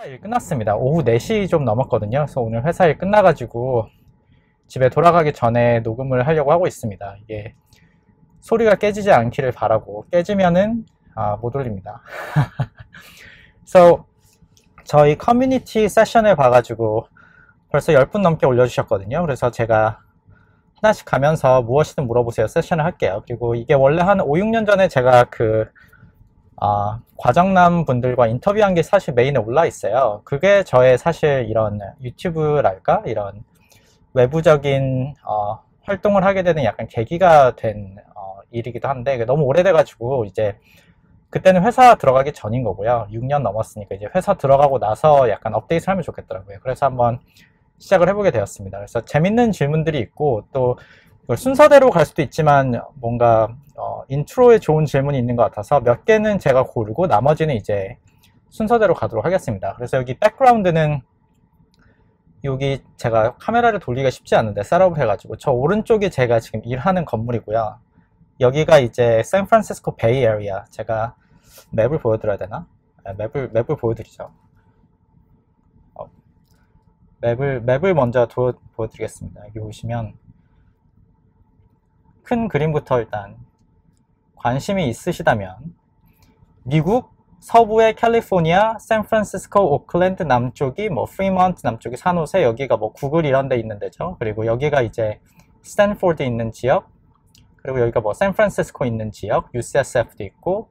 일 끝났습니다. 오후 4시 좀 넘었거든요. 그래서 오늘 회사 일 끝나가지고 집에 돌아가기 전에 녹음을 하려고 하고 있습니다. 이게 소리가 깨지지 않기를 바라고, 깨지면은 못 올립니다. 그래서 저희 커뮤니티 세션을 봐가지고 벌써 10분 넘게 올려주셨거든요. 그래서 제가 하나씩 가면서 무엇이든 물어보세요 세션을 할게요. 그리고 이게 원래 한 5, 6년 전에 제가 과정남 분들과 인터뷰한 게 사실 메인에 올라 있어요. 그게 저의 사실 이런 유튜브랄까? 이런 외부적인 활동을 하게 되는 약간 계기가 된 일이기도 한데, 너무 오래돼가지고 이제 그때는 회사 들어가기 전인 거고요. 6년 넘었으니까 이제 회사 들어가고 나서 약간 업데이트를 하면 좋겠더라고요. 그래서 한번 시작을 해보게 되었습니다. 그래서 재밌는 질문들이 있고, 또 이걸 순서대로 갈 수도 있지만 뭔가 인트로에 좋은 질문이 있는 것 같아서 몇 개는 제가 고르고 나머지는 이제 순서대로 가도록 하겠습니다. 그래서 여기 백그라운드는 여기 제가 카메라를 돌리기가 쉽지 않은데 셋업을 해가지고, 저 오른쪽이 제가 지금 일하는 건물이고요. 여기가 이제 샌프란시스코 베이 에리아. 제가 맵을 보여드려야 되나? 맵을 보여드리죠. 맵을 먼저 보여드리겠습니다. 여기 보시면 큰 그림부터 일단 관심이 있으시다면, 미국 서부의 캘리포니아, 샌프란시스코, 오클랜드 남쪽이 프리먼트 남쪽이 산호세, 여기가 구글 이런 데 있는 데죠. 그리고 여기가 이제 스탠포드 있는 지역, 그리고 여기가 샌프란시스코 있는 지역, UCSF도 있고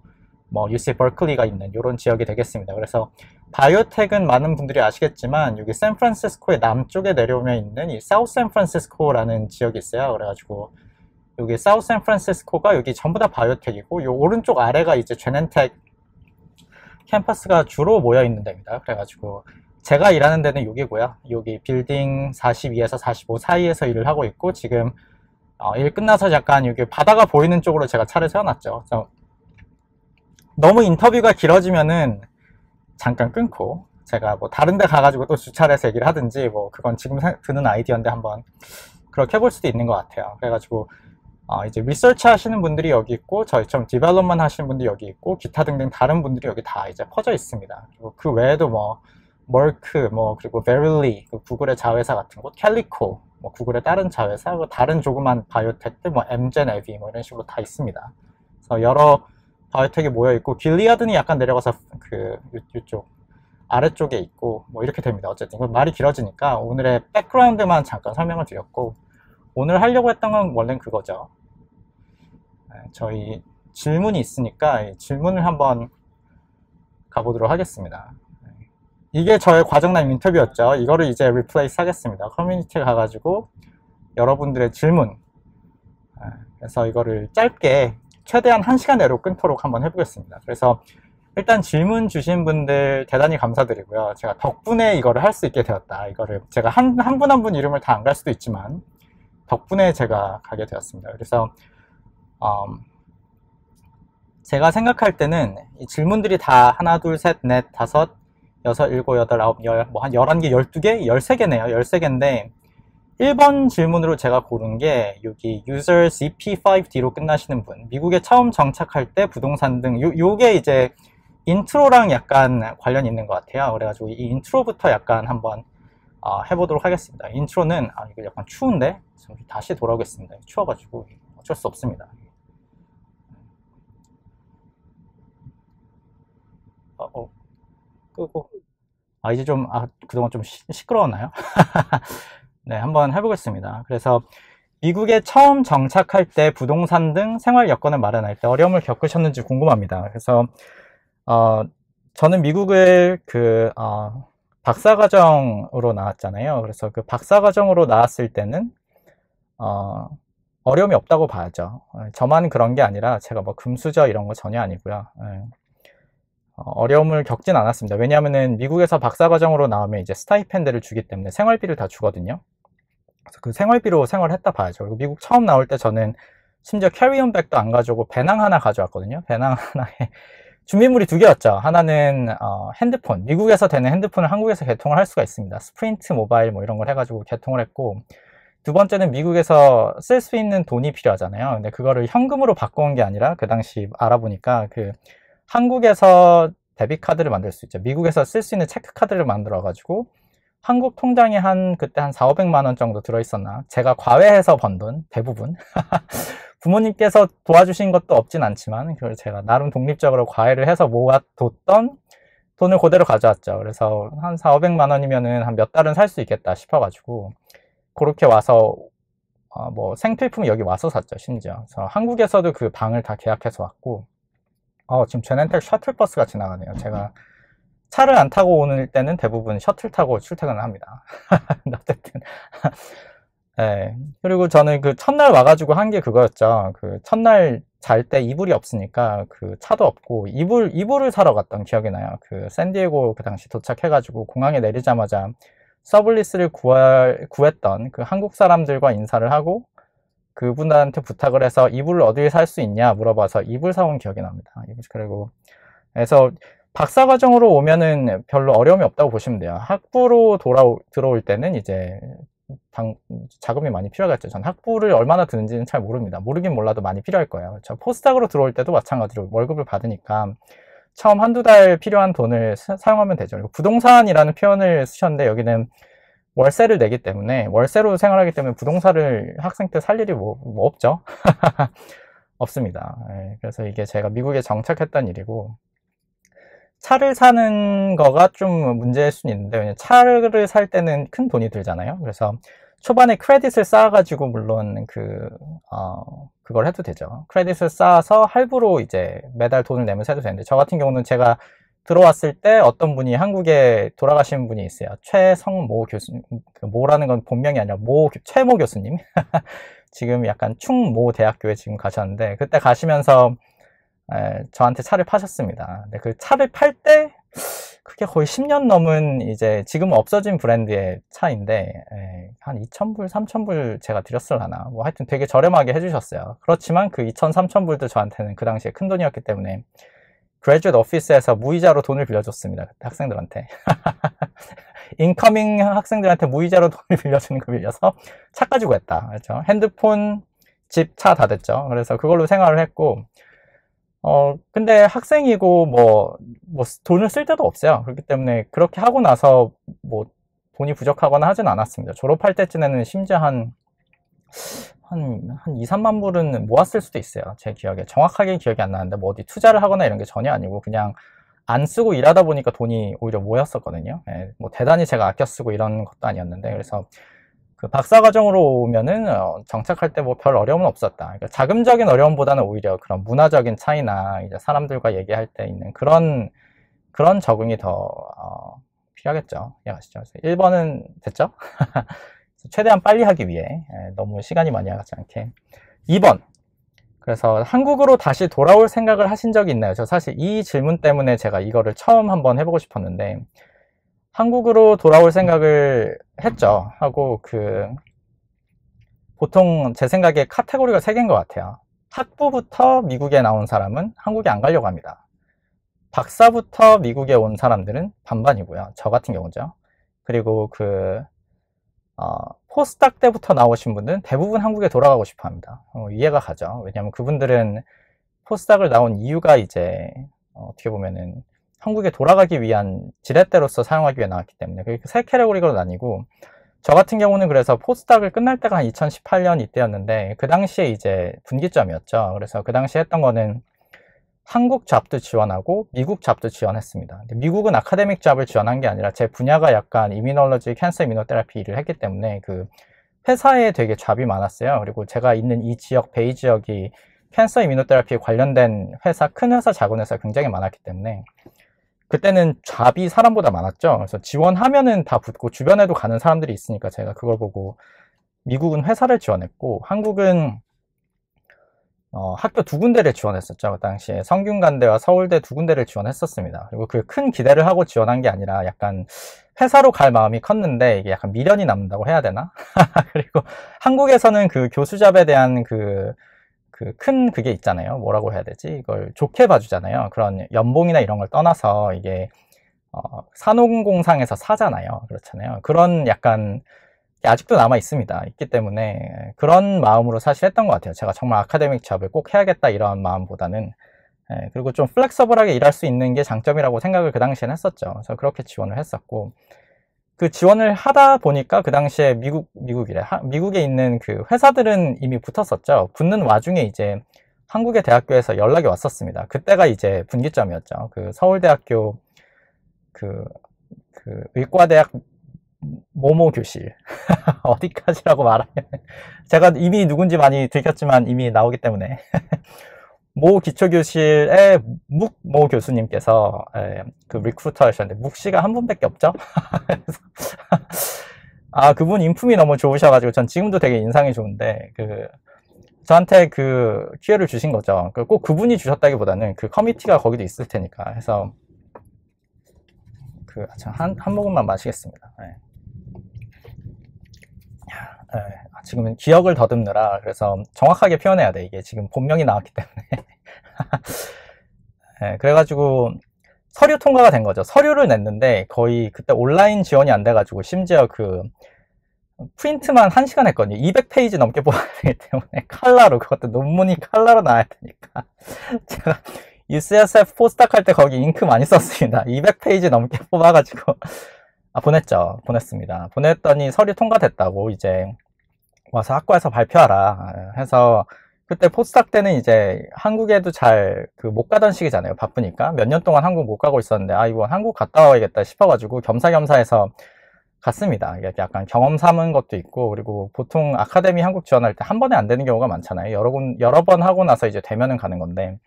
UC 버클리가 있는 이런 지역이 되겠습니다. 그래서 바이오텍은 많은 분들이 아시겠지만 여기 샌프란시스코의 남쪽에 내려오면 있는 이 사우스 샌프란시스코라는 지역이 있어요. 그래가지고 여기 사우스 샌프란시스코가 여기 전부 다 바이오텍이고, 이 오른쪽 아래가 이제 제넨텍 캠퍼스가 주로 모여 있는 데입니다. 그래가지고 제가 일하는 데는 여기고요. 여기 빌딩 42에서 45 사이에서 일을 하고 있고, 지금 일 끝나서 약간 여기 바다가 보이는 쪽으로 제가 차를 세워놨죠. 그래서 너무 인터뷰가 길어지면은 잠깐 끊고 제가 다른 데 가가지고 또 주차를 해서 얘기를 하든지, 그건 지금 드는 아이디어인데 한번 그렇게 해볼 수도 있는 것 같아요. 그래가지고 이제 리서치 하시는 분들이 여기 있고, 저희처럼 디벨롭먼트 하시는 분들이 여기 있고, 기타 등등 다른 분들이 여기 다 이제 퍼져 있습니다. 그리고 그 외에도 머크, 그리고 베릴리, 구글의 자회사 같은 곳, 캘리코, 구글의 다른 자회사, 다른 조그만 바이오텍들, 엠젠, 에비, 이런 식으로 다 있습니다. 그래서 여러 바이오텍이 모여 있고, 길리아드는 약간 내려가서 이쪽 아래쪽에 있고, 이렇게 됩니다. 어쨌든 말이 길어지니까 오늘의 백그라운드만 잠깐 설명을 드렸고, 오늘 하려고 했던 건 원래는 그거죠. 저희 질문이 있으니까 이 질문을 한번 가보도록 하겠습니다. 이게 저의 과정남 인터뷰였죠. 이거를 이제 리플레이스 하겠습니다. 커뮤니티에 가가지고 여러분들의 질문, 그래서 이거를 짧게 최대한 1시간 내로 끊도록 한번 해보겠습니다. 그래서 일단 질문 주신 분들 대단히 감사드리고요. 제가 덕분에 이거를 할 수 있게 되었다. 이거를 제가 한 분 한 분 이름을 다 안 갈 수도 있지만 덕분에 제가 가게 되었습니다. 그래서 제가 생각할 때는 이 질문들이 다 하나, 둘, 셋, 넷, 다섯, 여섯, 일곱, 여덟, 아홉, 열, 한 11개, 12개? 13개네요. 13개인데 1번 질문으로 제가 고른 게 여기 user CP5D로 끝나시는 분, 미국에 처음 정착할 때 부동산 등 요게 이제 인트로랑 약간 관련이 있는 것 같아요. 그래가지고 이 인트로부터 약간 한번 해보도록 하겠습니다. 인트로는 이거 약간 추운데 다시 돌아오겠습니다. 추워가지고 어쩔 수 없습니다. 끄고 이제 좀 그동안 좀 시끄러웠나요? 네, 한번 해보겠습니다. 그래서 미국에 처음 정착할 때 부동산 등 생활 여건을 마련할 때 어려움을 겪으셨는지 궁금합니다. 그래서 저는 미국을 박사과정으로 나왔잖아요. 그래서 그 박사과정으로 나왔을 때는 어려움이 없다고 봐야죠. 저만 그런 게 아니라 제가 금수저 이런 거 전혀 아니고요. 어려움을 겪진 않았습니다. 왜냐하면은 미국에서 박사과정으로 나오면 이제 스타이펜드를 주기 때문에 생활비를 다 주거든요. 그래서 그 생활비로 생활을 했다 봐야죠. 그리고 미국 처음 나올 때 저는 심지어 캐리온백도 안 가져오고 배낭 하나 가져왔거든요. 배낭 하나에 준비물이 2개였죠. 하나는 핸드폰, 미국에서 되는 핸드폰을 한국에서 개통을 할 수가 있습니다. 스프린트 모바일 이런 걸 해가지고 개통을 했고, 두 번째는 미국에서 쓸 수 있는 돈이 필요하잖아요. 근데 그거를 현금으로 바꿔온 게 아니라 그 당시 알아보니까 한국에서 데뷔 카드를 만들 수 있죠. 미국에서 쓸 수 있는 체크 카드를 만들어 가지고 한국 통장에 그때 한 400~500만 원 정도 들어있었나? 제가 과외해서 번 돈, 대부분. 부모님께서 도와주신 것도 없진 않지만, 그걸 제가 나름 독립적으로 과외를 해서 모아뒀던 돈을 그대로 가져왔죠. 그래서 한 400~500만 원이면은 한 몇 달은 살 수 있겠다 싶어가지고, 그렇게 와서, 뭐 생필품 여기 와서 샀죠, 심지어. 그래서 한국에서도 그 방을 다 계약해서 왔고, 지금 제넨텍 셔틀버스가 지나가네요. 제가 차를 안 타고 오는 때는 대부분 셔틀 타고 출퇴근을 합니다. 어쨌든. 네. 그리고 저는 그 첫날 와가지고 한 게 그거였죠. 그 첫날 잘 때 이불이 없으니까 그 차도 없고 이불을 사러 갔던 기억이 나요. 그 샌디에고 그 당시 도착해가지고 공항에 내리자마자 서블리스를 구했던 그 한국 사람들과 인사를 하고 그분들한테 부탁을 해서 이불을 어디에 살 수 있냐 물어봐서 이불 사온 기억이 납니다. 그리고 그래서 박사과정으로 오면은 별로 어려움이 없다고 보시면 돼요. 학부로 들어올 때는 이제 자금이 많이 필요하겠죠. 전 학부를 얼마나 드는지는 잘 모릅니다. 모르긴 몰라도 많이 필요할 거예요. 저 포스닥으로 들어올 때도 마찬가지로 월급을 받으니까 처음 한두 달 필요한 돈을 사용하면 되죠. 그리고 부동산이라는 표현을 쓰셨는데 여기는 월세를 내기 때문에 월세로 생활하기 때문에 부동산을 학생 때 살 일이 뭐 없죠. 없습니다. 네, 그래서 이게 제가 미국에 정착했던 일이고 차를 사는 거가 좀 문제일 수는 있는데 왜냐면 차를 살 때는 큰 돈이 들잖아요. 그래서 초반에 크레딧을 쌓아가지고 물론 그걸 해도 되죠. 크레딧을 쌓아서 할부로 이제 매달 돈을 내면서 해도 되는데 저 같은 경우는 제가 들어왔을 때 어떤 분이 한국에 돌아가신 분이 있어요. 최성모 교수님. 모라는 건 본명이 아니라 최모 교수님. 지금 약간 충모 대학교에 지금 가셨는데 그때 가시면서 저한테 차를 파셨습니다. 근데 그 차를 팔 때 그게 거의 10년 넘은 이제 지금은 없어진 브랜드의 차인데 한 2,000불, 3,000불 제가 드렸을라나 뭐 하여튼 되게 저렴하게 해주셨어요. 그렇지만 그 2,000, 3,000불도 저한테는 그 당시에 큰 돈이었기 때문에 그레듀에이트 오피스에서 무이자로 돈을 빌려줬습니다. 그때 학생들한테. 인커밍 학생들한테 무이자로 돈을 빌려주는 거 빌려서 차 가지고 했다. 그렇죠? 핸드폰, 집, 차 다 됐죠. 그래서 그걸로 생활을 했고 근데 학생이고 뭐 돈을 쓸 데도 없어요. 그렇기 때문에 그렇게 하고 나서 뭐 돈이 부족하거나 하진 않았습니다. 졸업할 때쯤에는 심지어 한 2, 3만 불은 모았을 수도 있어요. 제 기억에. 정확하게 기억이 안 나는데 뭐 어디 투자를 하거나 이런 게 전혀 아니고 그냥 안 쓰고 일하다 보니까 돈이 오히려 모였었거든요. 뭐 대단히 제가 아껴 쓰고 이런 것도 아니었는데 그래서 그 박사과정으로 오면은 정착할 때 뭐 별 어려움은 없었다. 그러니까 자금적인 어려움보다는 오히려 그런 문화적인 차이나 이제 사람들과 얘기할 때 있는 그런 적응이 더 필요하겠죠. 이해가시죠? 1번은 됐죠? 최대한 빨리 하기 위해 너무 시간이 많이 나가지 않게. 2번. 그래서 한국으로 다시 돌아올 생각을 하신 적이 있나요? 저 사실 이 질문 때문에 제가 이거를 처음 한번 해보고 싶었는데 한국으로 돌아올 생각을 했죠. 하고 보통 제 생각에 카테고리가 3개인 것 같아요. 학부부터 미국에 나온 사람은 한국에 안 가려고 합니다. 박사부터 미국에 온 사람들은 반반이고요. 저 같은 경우죠. 그리고 포스닥 때부터 나오신 분들은 대부분 한국에 돌아가고 싶어 합니다. 이해가 가죠. 왜냐하면 그분들은 포스닥을 나온 이유가 이제 어떻게 보면은 한국에 돌아가기 위한 지렛대로서 사용하기 위해 나왔기 때문에 그게 3캐러고리로 나뉘고 저 같은 경우는 그래서 포스닥을 끝날 때가 한 2018년 이때였는데 그 당시에 이제 분기점이었죠. 그래서 그 당시에 했던 거는 한국 잡도 지원하고 미국 잡도 지원했습니다. 근데 미국은 아카데믹 잡을 지원한 게 아니라 제 분야가 약간 이뮤놀로지, 캔서 이뮤노테라피 일을 했기 때문에 그 회사에 되게 잡이 많았어요. 그리고 제가 있는 이 지역, 베이 지역이 캔서 이뮤노테라피에 관련된 회사, 큰 회사, 작은 회사 굉장히 많았기 때문에 그때는 잡이 사람보다 많았죠. 그래서 지원하면은 다 붙고 주변에도 가는 사람들이 있으니까 제가 그걸 보고 미국은 회사를 지원했고 한국은 학교 2군데를 지원했었죠. 그 당시에 성균관대와 서울대 2군데를 지원했었습니다. 그리고 그 큰 기대를 하고 지원한 게 아니라 약간 회사로 갈 마음이 컸는데 이게 약간 미련이 남는다고 해야 되나? 그리고 한국에서는 그 교수잡에 대한 큰 그게 있잖아요. 뭐라고 해야 되지? 이걸 좋게 봐주잖아요. 그런 연봉이나 이런 걸 떠나서 이게 산업공상에서 사잖아요. 그렇잖아요. 그런 약간 아직도 남아 있습니다. 있기 때문에 그런 마음으로 사실 했던 것 같아요. 제가 정말 아카데믹 잡을 꼭 해야겠다 이런 마음보다는 그리고 좀 플렉서블하게 일할 수 있는 게 장점이라고 생각을 그 당시엔 했었죠. 그래서 그렇게 지원을 했었고, 그 지원을 하다 보니까 그 당시에 미국에 있는 그 회사들은 이미 붙었었죠. 붙는 와중에 이제 한국의 대학교에서 연락이 왔었습니다. 그때가 이제 분기점이었죠. 그 서울대학교 그 의과대학 모모 교실 어디까지라고 말하면 제가 이미 누군지 많이 들켰지만 이미 나오기 때문에 모 기초교실의 묵모 교수님께서 그 리크루터 하셨는데 묵씨가 한 분밖에 없죠. 아, 그분 인품이 너무 좋으셔가지고 전 지금도 되게 인상이 좋은데 저한테 그 기회를 주신 거죠. 꼭 그분이 주셨다기보다는 그 커미티가 거기도 있을 테니까 해서 한 모금만 마시겠습니다. 지금은 기억을 더듬느라 그래서 정확하게 표현해야 돼. 이게 지금 본명이 나왔기 때문에. 그래가지고 서류 통과가 된 거죠. 서류를 냈는데 거의 그때 온라인 지원이 안 돼가지고 심지어 그 프린트만 1시간 했거든요. 200페이지 넘게 뽑아야 되기 때문에 칼라로, 그것도 논문이 칼라로 나와야 되니까 제가 UCSF 포스닥 할 때 거기 잉크 많이 썼습니다. 200페이지 넘게 뽑아가지고 보냈습니다. 보냈더니 서류 통과됐다고 이제 와서 학과에서 발표하라 해서, 그때 포스닥 때는 이제 한국에도 잘 못 가던 시기잖아요. 바쁘니까 몇 년 동안 한국 못 가고 있었는데 이거 한국 갔다 와야겠다 싶어가지고 겸사겸사해서 갔습니다. 약간 경험 삼은 것도 있고, 그리고 보통 아카데미 한국 지원할 때 한 번에 안 되는 경우가 많잖아요. 여러 번 하고 나서 이제 되면은 가는 건데,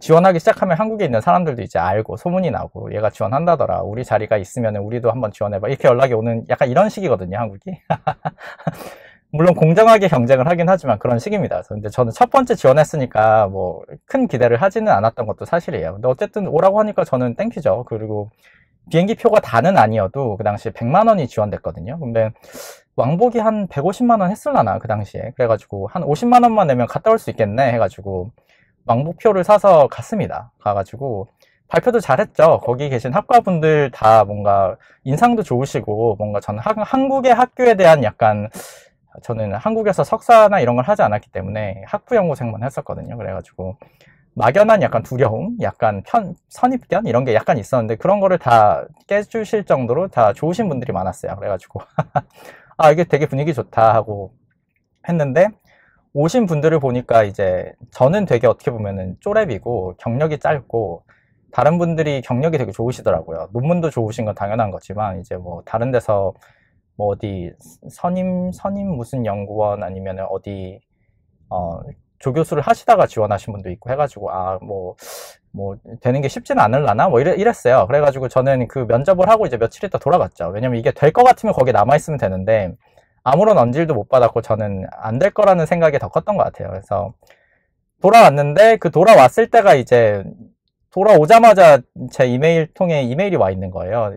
지원하기 시작하면 한국에 있는 사람들도 이제 알고 소문이 나고 얘가 지원한다더라, 우리 자리가 있으면 우리도 한번 지원해봐, 이렇게 연락이 오는 약간 이런 식이거든요, 한국이. 물론 공정하게 경쟁을 하긴 하지만 그런 식입니다. 근데 저는 첫 번째 지원했으니까 뭐 큰 기대를 하지는 않았던 것도 사실이에요. 근데 어쨌든 오라고 하니까 저는 땡큐죠. 그리고 비행기 표가 다는 아니어도 그 당시에 100만 원이 지원됐거든요. 근데 왕복이 한 150만 원 했을라나 그 당시에. 그래가지고 한 50만 원만 내면 갔다 올 수 있겠네 해가지고 왕복표를 사서 갔습니다. 가가지고 발표도 잘했죠. 거기 계신 학과분들 다 뭔가 인상도 좋으시고, 뭔가 저는 한국의 학교에 대한 약간, 저는 한국에서 석사나 이런 걸 하지 않았기 때문에 학부연구생만 했었거든요. 그래가지고 막연한 약간 두려움, 약간 선입견 이런 게 약간 있었는데 그런 거를 다 깨주실 정도로 다 좋으신 분들이 많았어요. 그래가지고 이게 되게 분위기 좋다 하고 했는데, 오신 분들을 보니까 이제 저는 되게 어떻게 보면은 쪼렙이고 경력이 짧고, 다른 분들이 경력이 되게 좋으시더라고요. 논문도 좋으신 건 당연한 거지만 이제 뭐 다른 데서 뭐 어디 선임 무슨 연구원 아니면 어디 조교수를 하시다가 지원하신 분도 있고 해가지고 뭐 되는 게 쉽지는 않을라나 뭐 이랬어요. 그래가지고 저는 그 면접을 하고 이제 며칠 있다 돌아갔죠. 왜냐면 이게 될 것 같으면 거기 남아있으면 되는데 아무런 언질도 못 받았고 저는 안 될 거라는 생각이 더 컸던 것 같아요. 그래서 돌아왔는데 그 돌아왔을 때가 이제 돌아오자마자 제 이메일 통에 이메일이 와 있는 거예요.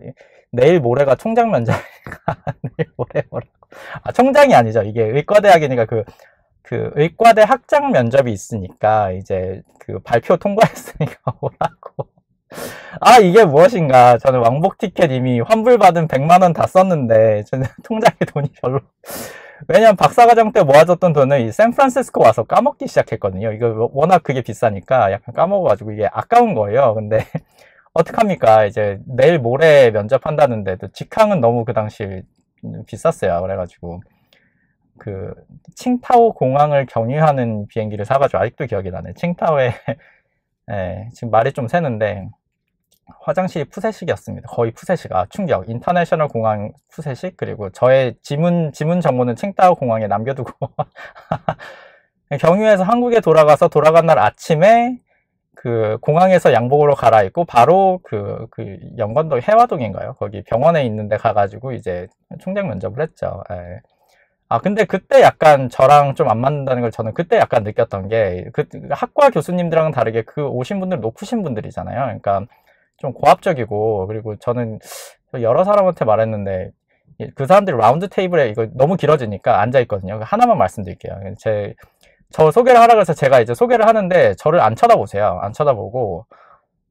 내일 모레가 총장 면접이니까 내일 모레 뭐라고. 총장이 아니죠. 이게 의과대학이니까 그 의과대 학장 면접이 있으니까 이제 그 발표 통과했으니까 오라고. 이게 무엇인가. 저는 왕복 티켓 이미 환불받은 100만 원 다 썼는데 저는 통장에 돈이 별로. 왜냐면 박사과정 때 모아뒀던 돈을 이 샌프란시스코 와서 까먹기 시작했거든요. 이거 워낙 그게 비싸니까 약간 까먹어가지고 이게 아까운 거예요. 근데 어떡합니까? 이제 내일 모레 면접한다는데도 직항은 너무 그 당시 비쌌어요. 그래가지고 그 칭타오 공항을 경유하는 비행기를 사가지고 아직도 기억이 나네. 칭타오에 지금 말이 좀 새는데 화장실이 푸세식이었습니다. 거의 푸세식. 충격. 인터내셔널 공항 푸세식. 그리고 저의 지문 정보는 칭타오 공항에 남겨두고 경유해서 한국에 돌아간 날 아침에 그 공항에서 양복으로 갈아입고 바로 그 영건동 해화동인가요? 거기 병원에 있는데 가가지고 이제 총장 면접을 했죠. 근데 그때 약간 저랑 좀 안 맞는다는 걸 저는 그때 약간 느꼈던 게, 학과 교수님들랑은 다르게 그 오신 분들 높으신 분들이잖아요. 그러니까 좀 고압적이고, 그리고 저는 여러 사람한테 말했는데 그 사람들이 라운드 테이블에 이거 너무 길어지니까 앉아있거든요. 하나만 말씀드릴게요. 저 소개를 하라 그래서 제가 이제 소개를 하는데 저를 안 쳐다보세요. 안 쳐다보고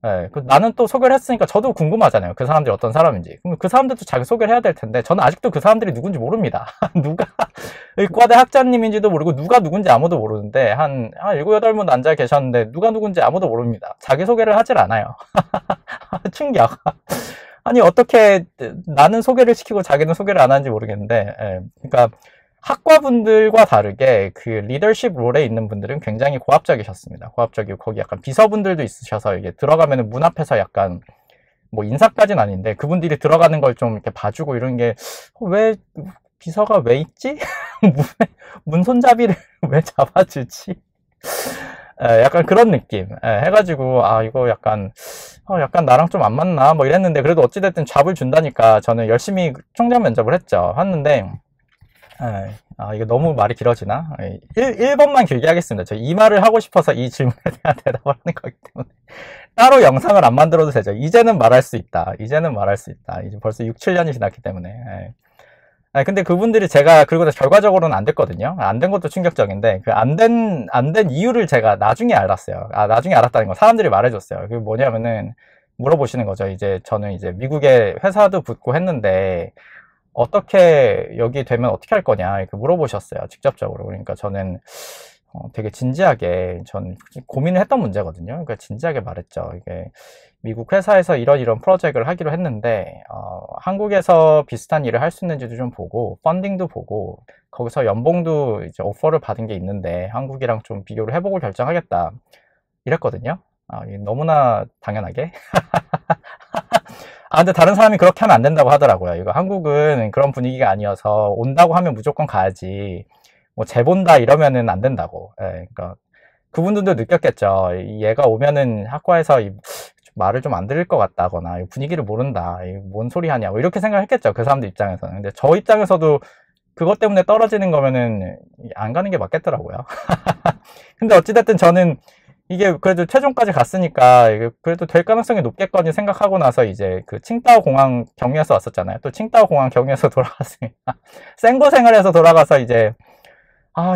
나는 또 소개를 했으니까 저도 궁금하잖아요. 그 사람들이 어떤 사람인지. 그럼 그 사람들도 자기 소개를 해야 될 텐데, 저는 아직도 그 사람들이 누군지 모릅니다. 누가, 의과대 학자님인지도 모르고, 누가 누군지 아무도 모르는데, 한 7, 8분 앉아 계셨는데, 누가 누군지 아무도 모릅니다. 자기 소개를 하질 않아요. 충격. 아니, 어떻게, 나는 소개를 시키고 자기는 소개를 안 하는지 모르겠는데, 그러니까, 학과분들과 다르게 그 리더십 롤에 있는 분들은 굉장히 고압적이셨습니다. 고압적이고 거기 약간 비서분들도 있으셔서 이게 들어가면은 문 앞에서 약간 뭐 인사까지는 아닌데 그분들이 들어가는 걸 좀 이렇게 봐주고 이런 게 왜 비서가 왜 있지? 문 손잡이를 왜 잡아주지? 약간 그런 느낌 해가지고 이거 약간 약간 나랑 좀 안 맞나 뭐 이랬는데 그래도 어찌됐든 잡을 준다니까 저는 열심히 총장 면접을 했는데 이거 너무 말이 길어지나? 1번만 길게 하겠습니다. 저 이 말을 하고 싶어서 이 질문에 대한 대답을 하는 거기 때문에. 따로 영상을 안 만들어도 되죠. 이제는 말할 수 있다. 이제는 말할 수 있다. 이제 벌써 6, 7년이 지났기 때문에. 근데 그분들이 그리고 결과적으로는 안 됐거든요. 안 된 것도 충격적인데, 안 된 이유를 제가 나중에 알았어요. 나중에 알았다는 거 사람들이 말해줬어요. 그게 뭐냐면은, 물어보시는 거죠. 이제 저는 이제 미국에 회사도 붙고 했는데, 어떻게 여기 되면 어떻게 할 거냐 이렇게 물어보셨어요. 직접적으로. 그러니까 저는 되게 진지하게 전 고민을 했던 문제거든요. 그러니까 진지하게 말했죠. 이게 미국 회사에서 이런 프로젝트를 하기로 했는데 한국에서 비슷한 일을 할 수 있는지도 좀 보고 펀딩도 보고 거기서 연봉도 이제 오퍼를 받은 게 있는데 한국이랑 좀 비교를 해보고 결정하겠다 이랬거든요. 너무나 당연하게 근데 다른 사람이 그렇게 하면 안 된다고 하더라고요. 이거 한국은 그런 분위기가 아니어서 온다고 하면 무조건 가야지. 뭐 재본다 이러면은 안 된다고. 그러니까 그분들도 느꼈겠죠. 얘가 오면은 학과에서 말을 좀 안 들을 것 같다거나 분위기를 모른다. 뭔 소리 하냐. 뭐 이렇게 생각했겠죠. 그 사람들 입장에서는. 근데 저 입장에서도 그것 때문에 떨어지는 거면은 안 가는 게 맞겠더라고요. 근데 어찌됐든 저는 이게 그래도 최종까지 갔으니까 그래도 될 가능성이 높겠거니 생각하고 나서 이제 그 칭다오 공항 경유해서 왔었잖아요. 또 칭다오 공항 경유해서 돌아갔으니까 생고생을 해서 돌아가서 이제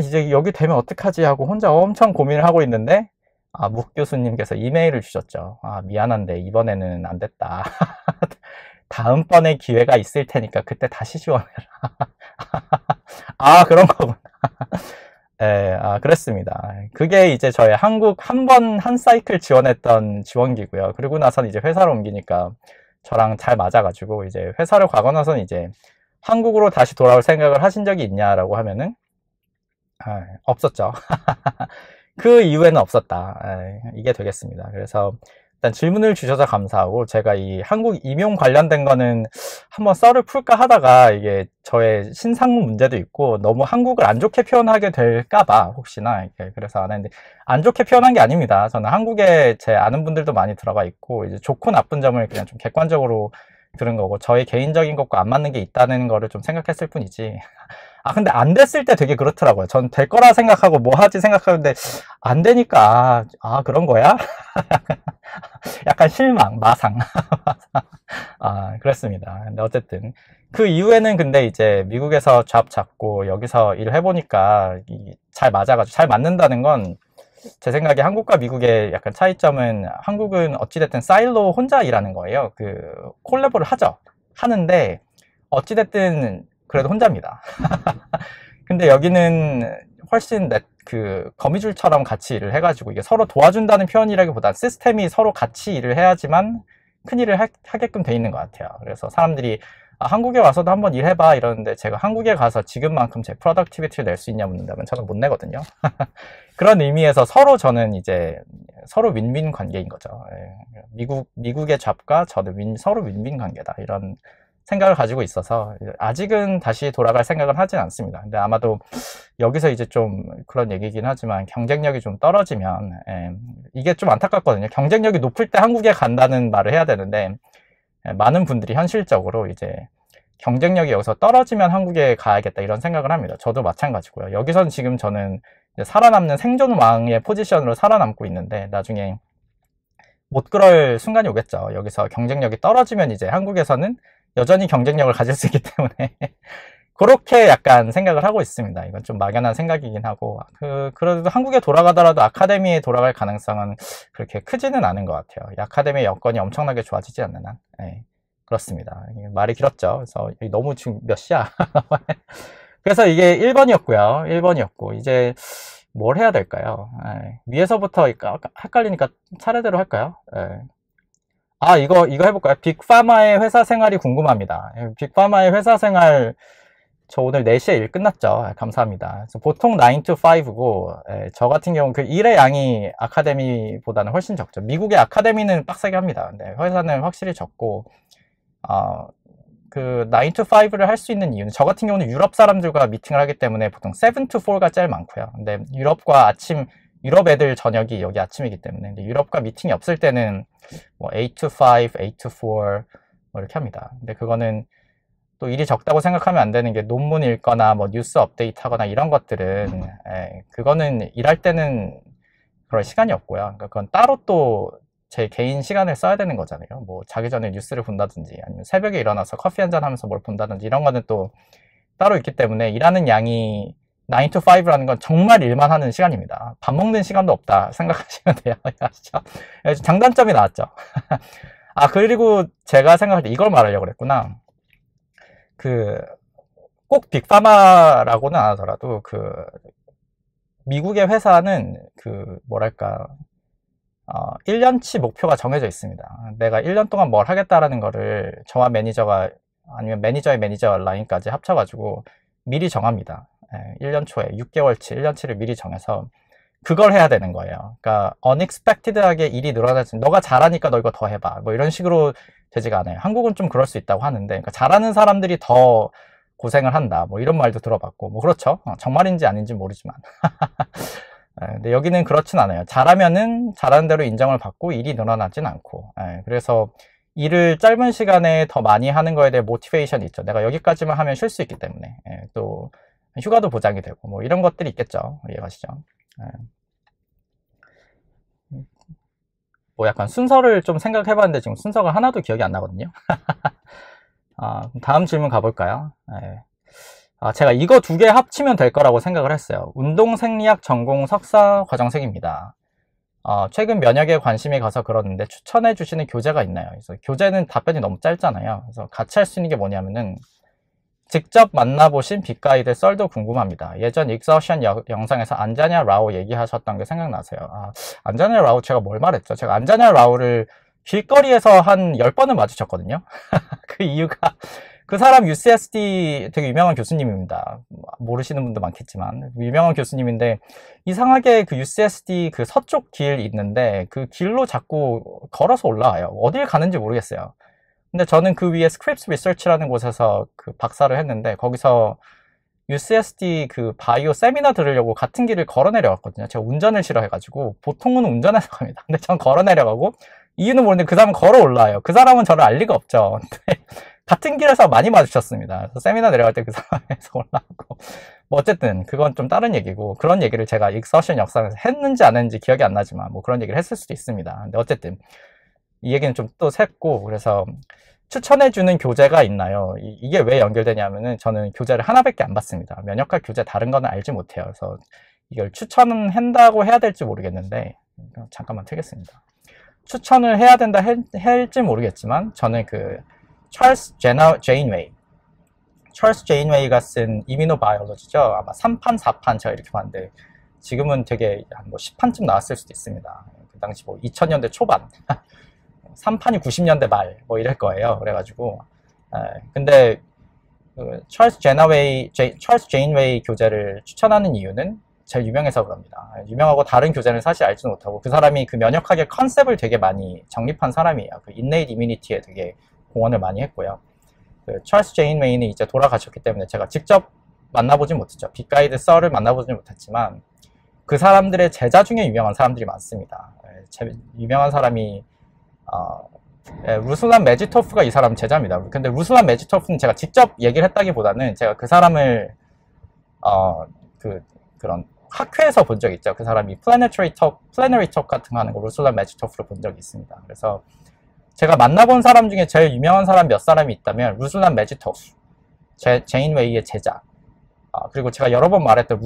이제 여기 되면 어떡하지 하고 혼자 엄청 고민을 하고 있는데 묵 교수님께서 이메일을 주셨죠. 미안한데 이번에는 안 됐다. 다음번에 기회가 있을 테니까 그때 다시 지원해라. 그런 거구나. 그랬습니다. 그게 이제 저의 한국 한 사이클 지원했던 지원기고요. 그리고 나서는 이제 회사로 옮기니까 저랑 잘 맞아가지고 이제 회사를 가고 나서는 이제 한국으로 다시 돌아올 생각을 하신 적이 있냐라고 하면은 없었죠. 그 이후에는 없었다. 이게 되겠습니다. 그래서 일단 질문을 주셔서 감사하고 제가 이 한국 임용 관련된 거는 한번 썰을 풀까 하다가 이게 저의 신상문 문제도 있고 너무 한국을 안 좋게 표현하게 될까봐 혹시나 그래서 안 했는데 안 좋게 표현한 게 아닙니다. 저는 한국에 제 아는 분들도 많이 들어가 있고 이제 좋고 나쁜 점을 그냥 좀 객관적으로 들은 거고 저의 개인적인 것과 안 맞는 게 있다는 거를 좀 생각했을 뿐이지. 근데 안 됐을 때 되게 그렇더라고요. 전 될 거라 생각하고 뭐 하지 생각하는데 안 되니까 그런 거야? 약간 실망, 마상. 그랬습니다. 근데 어쨌든 그 이후에는 근데 이제 미국에서 잡 잡고 여기서 일을 해보니까 잘 맞아가지고 잘 맞는다는 건 제 생각에 한국과 미국의 약간 차이점은 한국은 어찌됐든 사일로 혼자 일하는 거예요. 콜라보를 하는데 어찌됐든 그래도 혼자입니다. 근데 여기는 훨씬 거미줄처럼 같이 일을 해가지고 이게 서로 도와준다는 표현이라기보다 시스템이 서로 같이 일을 해야지만 큰 일을 하게끔 돼 있는 것 같아요. 그래서 사람들이 한국에 와서도 한번 일해봐 이러는데 제가 한국에 가서 지금만큼 제 프로덕티비티를 낼 수 있냐 묻는다면 저는 못 내거든요. 그런 의미에서 저는 이제 서로 윈윈 관계인 거죠. 미국의 잡과 저는 서로 윈윈 관계다 이런 생각을 가지고 있어서 아직은 다시 돌아갈 생각은 하진 않습니다. 근데 아마도 여기서 이제 좀 그런 얘기긴 하지만 경쟁력이 좀 떨어지면 이게 좀 안타깝거든요. 경쟁력이 높을 때 한국에 간다는 말을 해야 되는데 많은 분들이 현실적으로 이제 경쟁력이 여기서 떨어지면 한국에 가야겠다 이런 생각을 합니다. 저도 마찬가지고요. 여기선 지금 저는 살아남는 생존왕의 포지션으로 살아남고 있는데 나중에 못 그럴 순간이 오겠죠. 여기서 경쟁력이 떨어지면 이제 한국에서는 여전히 경쟁력을 가질 수 있기 때문에 그렇게 약간 생각을 하고 있습니다. 이건 좀 막연한 생각이긴 하고, 그래도 한국에 돌아가더라도 아카데미에 돌아갈 가능성은 그렇게 크지는 않은 것 같아요. 이 아카데미의 여건이 엄청나게 좋아지지 않는 한. 예, 그렇습니다. 말이 길었죠. 그래서 너무 지금 몇 시야? 그래서 이게 1번이었고요. 1번이었고, 이제 뭘 해야 될까요? 예, 위에서부터 헷갈리니까 차례대로 할까요? 예. 아, 이거 해볼까요? 빅파마의 회사 생활이 궁금합니다. 빅파마의 회사 생활, 저 오늘 4시에 일 끝났죠. 감사합니다. 그래서 보통 9 to 5고, 저 같은 경우는 그 일의 양이 아카데미보다는 훨씬 적죠. 미국의 아카데미는 빡세게 합니다. 근데 회사는 확실히 적고, 그 9 to 5를 할 수 있는 이유는, 저 같은 경우는 유럽 사람들과 미팅을 하기 때문에 보통 7 to 4가 제일 많고요. 근데 유럽 애들 저녁이 여기 아침이기 때문에, 근데 유럽과 미팅이 없을 때는 뭐 8 to 5, 8 to 4, 뭐 이렇게 합니다. 근데 그거는 또 일이 적다고 생각하면 안 되는 게, 논문 읽거나 뭐 뉴스 업데이트 하거나 이런 것들은, 그거는 일할 때는 그럴 시간이 없고요. 그러니까 그건 따로 또 제 개인 시간을 써야 되는 거잖아요. 뭐 자기 전에 뉴스를 본다든지, 아니면 새벽에 일어나서 커피 한잔 하면서 뭘 본다든지, 이런 거는 또 따로 있기 때문에, 일하는 양이 9 to 5라는 건 정말 일만 하는 시간입니다. 밥 먹는 시간도 없다 생각하시면 돼요. 아시죠? 장단점이 나왔죠. 아, 그리고 제가 생각할 때 이걸 말하려고 그랬구나. 꼭 빅파마라고는 안 하더라도, 미국의 회사는 뭐랄까, 1년치 목표가 정해져 있습니다. 내가 1년 동안 뭘 하겠다라는 거를 저와 매니저가, 아니면 매니저의 매니저 라인까지 합쳐가지고 미리 정합니다. 1년 초에 6개월치, 1년치를 미리 정해서 그걸 해야 되는 거예요. 그러니까 unexpected하게 일이 늘어나지, 너가 잘하니까 너 이거 더 해봐, 뭐 이런 식으로 되지가 않아요. 한국은 좀 그럴 수 있다고 하는데, 그러니까 잘하는 사람들이 더 고생을 한다, 뭐 이런 말도 들어봤고, 뭐 그렇죠. 정말인지 아닌지 모르지만. 근데 여기는 그렇진 않아요. 잘하면은 잘하는 대로 인정을 받고 일이 늘어나진 않고, 그래서 일을 짧은 시간에 더 많이 하는 거에 대해 모티베이션이 있죠. 내가 여기까지만 하면 쉴 수 있기 때문에. 또 휴가도 보장이 되고, 뭐 이런 것들이 있겠죠. 이해가시죠? 뭐 약간 순서를 좀 생각해봤는데 지금 순서가 하나도 기억이 안 나거든요. 다음 질문 가볼까요? 제가 이거 2개 합치면 될 거라고 생각을 했어요. 운동생리학 전공 석사 과정생입니다. 최근 면역에 관심이 가서 그러는데 추천해 주시는 교재가 있나요? 그래서 교재는 답변이 너무 짧잖아요. 그래서 같이 할 수 있는 게 뭐냐면은, 직접 만나보신 빅가이드 썰도 궁금합니다. 예전 익서션 영상에서 안자냐 라오 얘기하셨던 게 생각나세요. 안자냐 라오, 제가 뭘 말했죠? 제가 안자냐 라오를 길거리에서 한 10번은 마주쳤거든요. 그 이유가, 그 사람 UCSD 되게 유명한 교수님입니다. 모르시는 분도 많겠지만 유명한 교수님인데, 이상하게 그 UCSD 그 서쪽 길 있는데 그 길로 자꾸 걸어서 올라와요. 어딜 가는지 모르겠어요. 근데 저는 그 위에 스크립스 리서치라는 곳에서 그 박사를 했는데, 거기서 UCSD 그 바이오 세미나 들으려고 같은 길을 걸어 내려갔거든요. 제가 운전을 싫어해가지고 보통은 운전해서 갑니다. 근데 전 걸어 내려가고, 이유는 모르는데 그 사람은 걸어 올라와요. 그 사람은 저를 알 리가 없죠. 근데 같은 길에서 많이 마주쳤습니다. 그래서 세미나 내려갈 때 그 사람에서 올라가고, 뭐 어쨌든 그건 좀 다른 얘기고, 그런 얘기를 제가 익서션 역사에서 했는지 안 했는지 기억이 안 나지만 뭐 그런 얘기를 했을 수도 있습니다. 근데 어쨌든 이 얘기는 좀 또 샜고, 그래서 추천해주는 교재가 있나요? 이게 왜 연결되냐면은, 저는 교재를 하나밖에 안 봤습니다. 면역학 교재 다른 거는 알지 못해요. 그래서 이걸 추천한다고 해야 될지 모르겠는데, 잠깐만 트겠습니다. 추천을 해야 된다 할지 모르겠지만, 저는 찰스 제인웨이가 쓴 이뮤노바이올로지죠. 아마 3판, 4판 제가 이렇게 봤는데, 지금은 되게 한 뭐 10판쯤 나왔을 수도 있습니다. 그 당시 뭐 2000년대 초반. 3판이 90년대 말, 뭐 이럴 거예요. 그래가지고, 근데, 찰스 제인웨이 교재를 추천하는 이유는 제일 유명해서 그럽니다. 유명하고 다른 교재는 사실 알지도 못하고, 그 사람이 그 면역학의 컨셉을 되게 많이 정립한 사람이에요. 그 인네이트 이뮤니티에 되게 공헌을 많이 했고요. 찰스 제인웨이는 이제 돌아가셨기 때문에 제가 직접 만나보진 못했죠. 빅가이드 썰을 만나보진 못했지만, 그 사람들의 제자 중에 유명한 사람들이 많습니다. 유명한 사람이, 루슬란 메지토프가 이 사람 제자입니다. 근데 루슬란 메지토프는 제가 직접 얘기를 했다기보다는, 제가 그 사람을 그런 학회에서 본 적이 있죠. 그 사람이 플래너리 톡 같은 거 하는 거 루슬란 메지토프를 본 적이 있습니다. 그래서 제가 만나본 사람 중에 제일 유명한 사람 몇 사람이 있다면 루슬란 메지토프, 제인 웨이의 제자. 그리고 제가 여러 번 말했던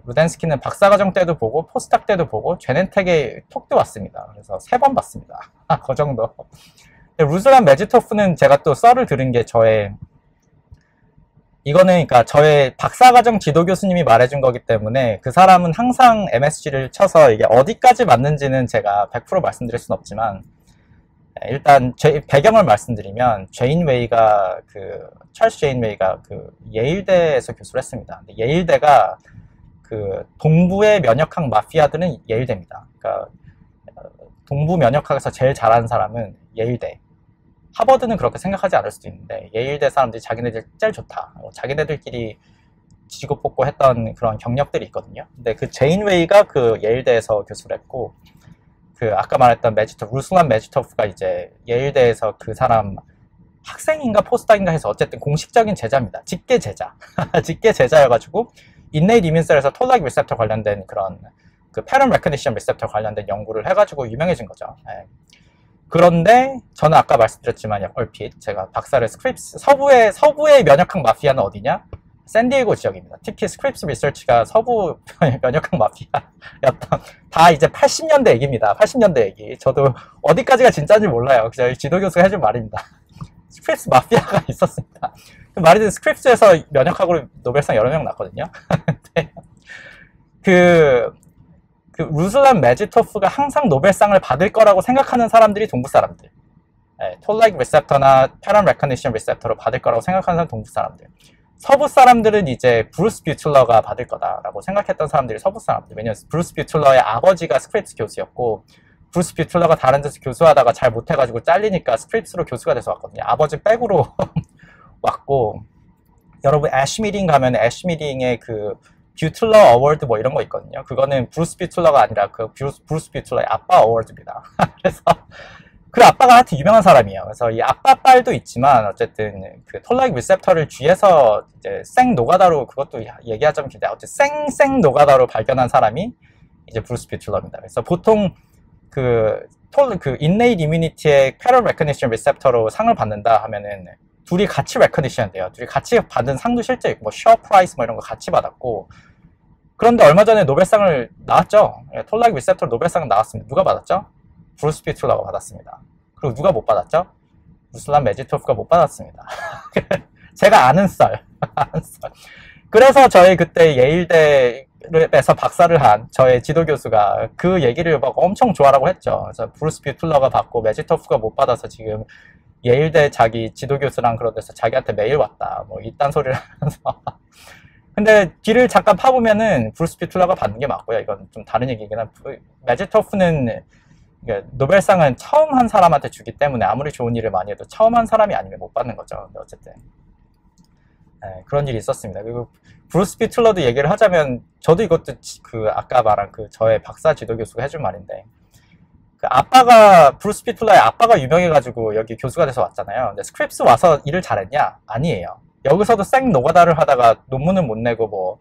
루덴스키는 박사과정 때도 보고 포스닥 때도 보고 제넨텍의 톡도 왔습니다. 그래서 3번 봤습니다. 그 정도. 루슬란 메지토프는 제가 또 썰을 들은 게 이거는 그러니까 저의 박사과정 지도 교수님이 말해준 거기 때문에 그 사람은 항상 MSG를 쳐서 이게 어디까지 맞는지는 제가 100% 말씀드릴 수는 없지만 일단 배경을 말씀드리면 찰스 제인 웨이가 예일대에서 교수를 했습니다. 근데 예일대가 동부의 면역학 마피아들은 예일대입니다. 그러니까 동부 면역학에서 제일 잘하는 사람은 예일대. 하버드는 그렇게 생각하지 않을 수도 있는데 예일대 사람들이 자기네들 제일 좋다. 자기네들끼리 지고 뽑고 했던 그런 경력들이 있거든요. 근데 제인 웨이가 예일대에서 교수를 했고 아까 말했던 루슬란 메지토프가 이제 예일대에서 그 사람 학생인가 포스닥인가 해서 어쨌든 공식적인 제자입니다. 직계 제자. 직계 제자여가지고 인네이트 이뮨셀에서 톨-like 리셉터 관련된 그런 패런 레코니션 리셉터 관련된 연구를 해가지고 유명해진 거죠. 네. 그런데 저는 아까 말씀드렸지만 얼핏 제가 박사를 서부의 면역학 마피아는 어디냐? 샌디에고 지역입니다. 특히 스크립스 리서치가 서부 면역학 마피아였던 다 이제 80년대 얘기입니다. 80년대 얘기. 저도 어디까지가 진짜인지 몰라요. 저희 지도교수가 해준 말입니다. 스크립스 마피아가 있었습니다. 말이든 스크립스에서 면역학으로 노벨상 여러 명 났거든요. 루슬란 메지토프가 항상 노벨상을 받을 거라고 생각하는 사람들이 동부 사람들. 톨-like 리셉터나 패런 레코니션 리셉터로 받을 거라고 생각하는 사람 동부 사람들. 서부 사람들은 이제 브루스 뷰틀러가 받을 거다라고 생각했던 사람들이 서부 사람들. 왜냐면 브루스 뷰틀러의 아버지가 스크립스 교수였고 브루스 뷰틀러가 다른 데서 교수하다가 잘 못해가지고 잘리니까 스크립스로 교수가 돼서 왔거든요. 아버지 백으로 왔고 여러분 애쉬미딩 가면 애쉬미딩에 뷰틀러 어워드 뭐 이런 거 있거든요. 그거는 브루스 뷰틀러가 아니라 브루스 뷰틀러의 아빠 어워드입니다. 그래서 그 아빠가 하여튼 유명한 사람이에요. 그래서 이 아빠 빨도 있지만 어쨌든 톨-like 리셉터를 쥐에서 이제 생 노가다로 그것도 얘기하자면 긴데 어쨌든 생 노가다로 발견한 사람이 이제 브루스 뷰틀러입니다. 그래서 보통 인네이트 이뮤니티의 패럴 레코니션 리셉터로 상을 받는다 하면은 둘이 같이 레코니션 돼요. 둘이 같이 받은 상도 실제 있고 셔 프라이스 이런 거 같이 받았고 그런데 얼마 전에 노벨상을 나왔죠. 톨-like 리셉터 노벨상을 나왔습니다. 누가 받았죠? 브루스 뷰틀러가 받았습니다. 그리고 누가 못 받았죠? 루슬란 메지토프가 못 받았습니다. 제가 아는 썰. 그래서 저희 그때 예일대에서 박사를 한 저의 지도교수가 그 얘기를 막 엄청 좋아라고 했죠. 그래서 브루스 뷰틀러가 받고 메지토프가 못 받아서 지금 예일대 자기 지도교수랑 그런 데서 자기한테 메일 왔다. 뭐 이딴 소리를 하면서. 근데 뒤를 잠깐 파보면은 브루스 뷰틀러가 받는 게 맞고요. 이건 좀 다른 얘기긴 한데 메지토프는 노벨상은 처음 한 사람한테 주기 때문에 아무리 좋은 일을 많이 해도 처음 한 사람이 아니면 못 받는 거죠. 근데 어쨌든 그런 일이 있었습니다. 그리고 브루스 뷰틀러도 얘기를 하자면 저도 이것도 아까 말한 저의 박사 지도교수가 해준 말인데 브루스 뷰틀러의 아빠가 유명해가지고 여기 교수가 돼서 왔잖아요. 근데 스크립스 와서 일을 잘했냐? 아니에요. 여기서도 생 노가다를 하다가 논문을 못 내고 뭐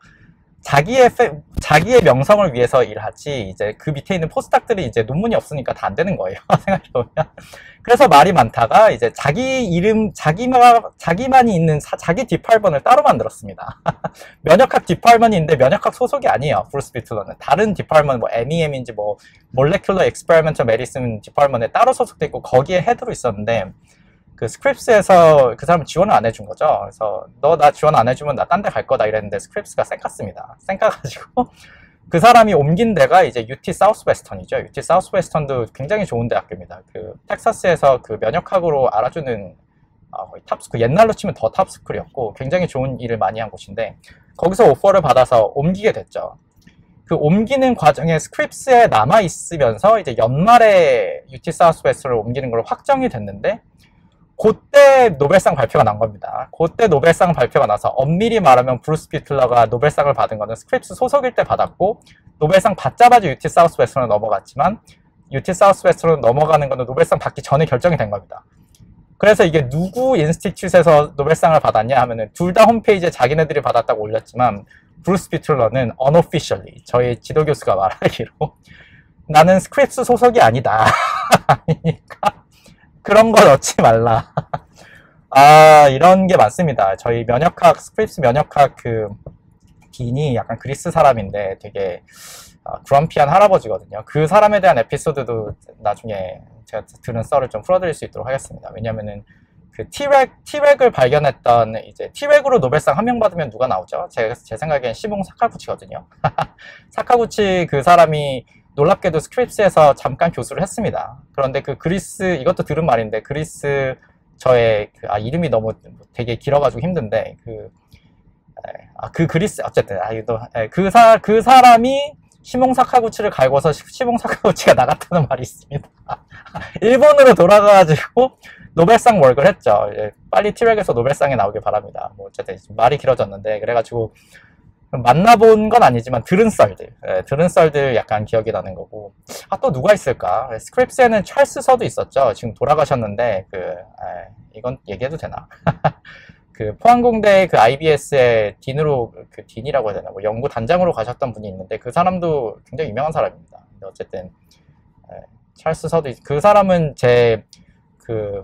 자기의 명성을 위해서 일하지 이제 그 밑에 있는 포스닥들이 이제 논문이 없으니까 다 안 되는 거예요. 생각해보면. 그래서 말이 많다가 이제 자기만이 있는 자기 디파트먼을 따로 만들었습니다. 면역학 디파트먼인데 면역학 소속이 아니에요. 브루스 뷰틀러는 다른 디파트먼 뭐 MEM인지 뭐 몰레큘러 익스페리먼털 메디슨 디파트먼에 따로 소속돼 있고 거기에 헤드로 있었는데 스크립스에서 그 사람 지원을 안 해준 거죠. 그래서 너 나 지원 안 해주면 나 딴 데 갈 거다 이랬는데 스크립스가 쌩깠습니다. 쌩까가지고 그 사람이 옮긴 데가 이제 UT 사우스웨스턴이죠. UT 사우스웨스턴도 굉장히 좋은 대학교입니다. 텍사스에서 면역학으로 알아주는 거의 탑스쿨, 옛날로 치면 더 탑스쿨이었고 굉장히 좋은 일을 많이 한 곳인데 거기서 오퍼를 받아서 옮기게 됐죠. 옮기는 과정에 스크립스에 남아있으면서 이제 연말에 UT 사우스웨스턴을 옮기는 걸로 확정이 됐는데 그때 노벨상 발표가 난 겁니다. 그때 노벨상 발표가 나서 엄밀히 말하면 브루스 뷰틀러가 노벨상을 받은 거는 스크립스 소속일 때 받았고 노벨상 받자마자 UT 사우스웨스턴으로 넘어갔지만 UT 사우스웨스턴으로 넘어가는 거는 노벨상 받기 전에 결정이 된 겁니다. 그래서 이게 누구 인스티튜트에서 노벨상을 받았냐 하면은 둘 다 홈페이지에 자기네들이 받았다고 올렸지만 브루스 뷰틀러는 unofficially 저희 지도교수가 말하기로 나는 스크립스 소속이 아니다. 아니니까 그런 거 넣지 말라. 이런 게 많습니다. 저희 면역학, 스크립스 면역학 그 딘이 약간 그리스 사람인데 되게 그럼피한 할아버지거든요. 그 사람에 대한 에피소드도 나중에 제가 들은 썰을 좀 풀어드릴 수 있도록 하겠습니다. 왜냐면은 그 티렉을 발견했던 이제 티렉으로 노벨상 한 명 받으면 누가 나오죠? 제 생각엔 시몽 사카구치거든요. 사카구치 그 사람이 놀랍게도 스크립스에서 잠깐 교수를 했습니다. 그런데 그 그리스, 이것도 들은 말인데 그리스 저의 이름이 너무 되게 길어가지고 힘든데 그 그리스 어쨌든 그 사람이 시몽 사카구치를 갈고서 시몽 사카구치가 나갔다는 말이 있습니다. 일본으로 돌아가가지고 노벨상 월걸 했죠. 빨리 티렉에서 노벨상에 나오길 바랍니다. 뭐 어쨌든 말이 길어졌는데 그래가지고 만나본 건 아니지만 들은 썰들 약간 기억이 나는 거고. 또 누가 있을까? 스크립스에는 찰스 서도 있었죠. 지금 돌아가셨는데 이건 얘기해도 되나? 그 포항공대 그 IBS의 딘이라고 해야 되나? 뭐 연구 단장으로 가셨던 분이 있는데 그 사람도 굉장히 유명한 사람입니다. 근데 어쨌든 찰스 서도 그 사람은 제 그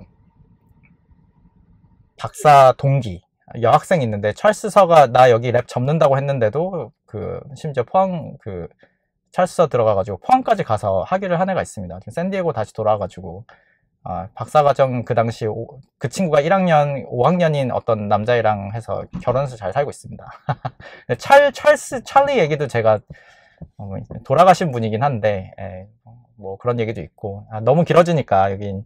박사 동기 여학생이 있는데 찰스 서가 나 여기 랩 접는다고 했는데도 심지어 포항 찰스 서 들어가가지고 포항까지 가서 학위를 한 애가 있습니다. 지금 샌디에고 다시 돌아와가지고 박사과정 그 당시 그 친구가 5학년인 어떤 남자애랑 해서 결혼해서 잘 살고 있습니다. 찰리 얘기도 제가 돌아가신 분이긴 한데 뭐 그런 얘기도 있고 너무 길어지니까 여긴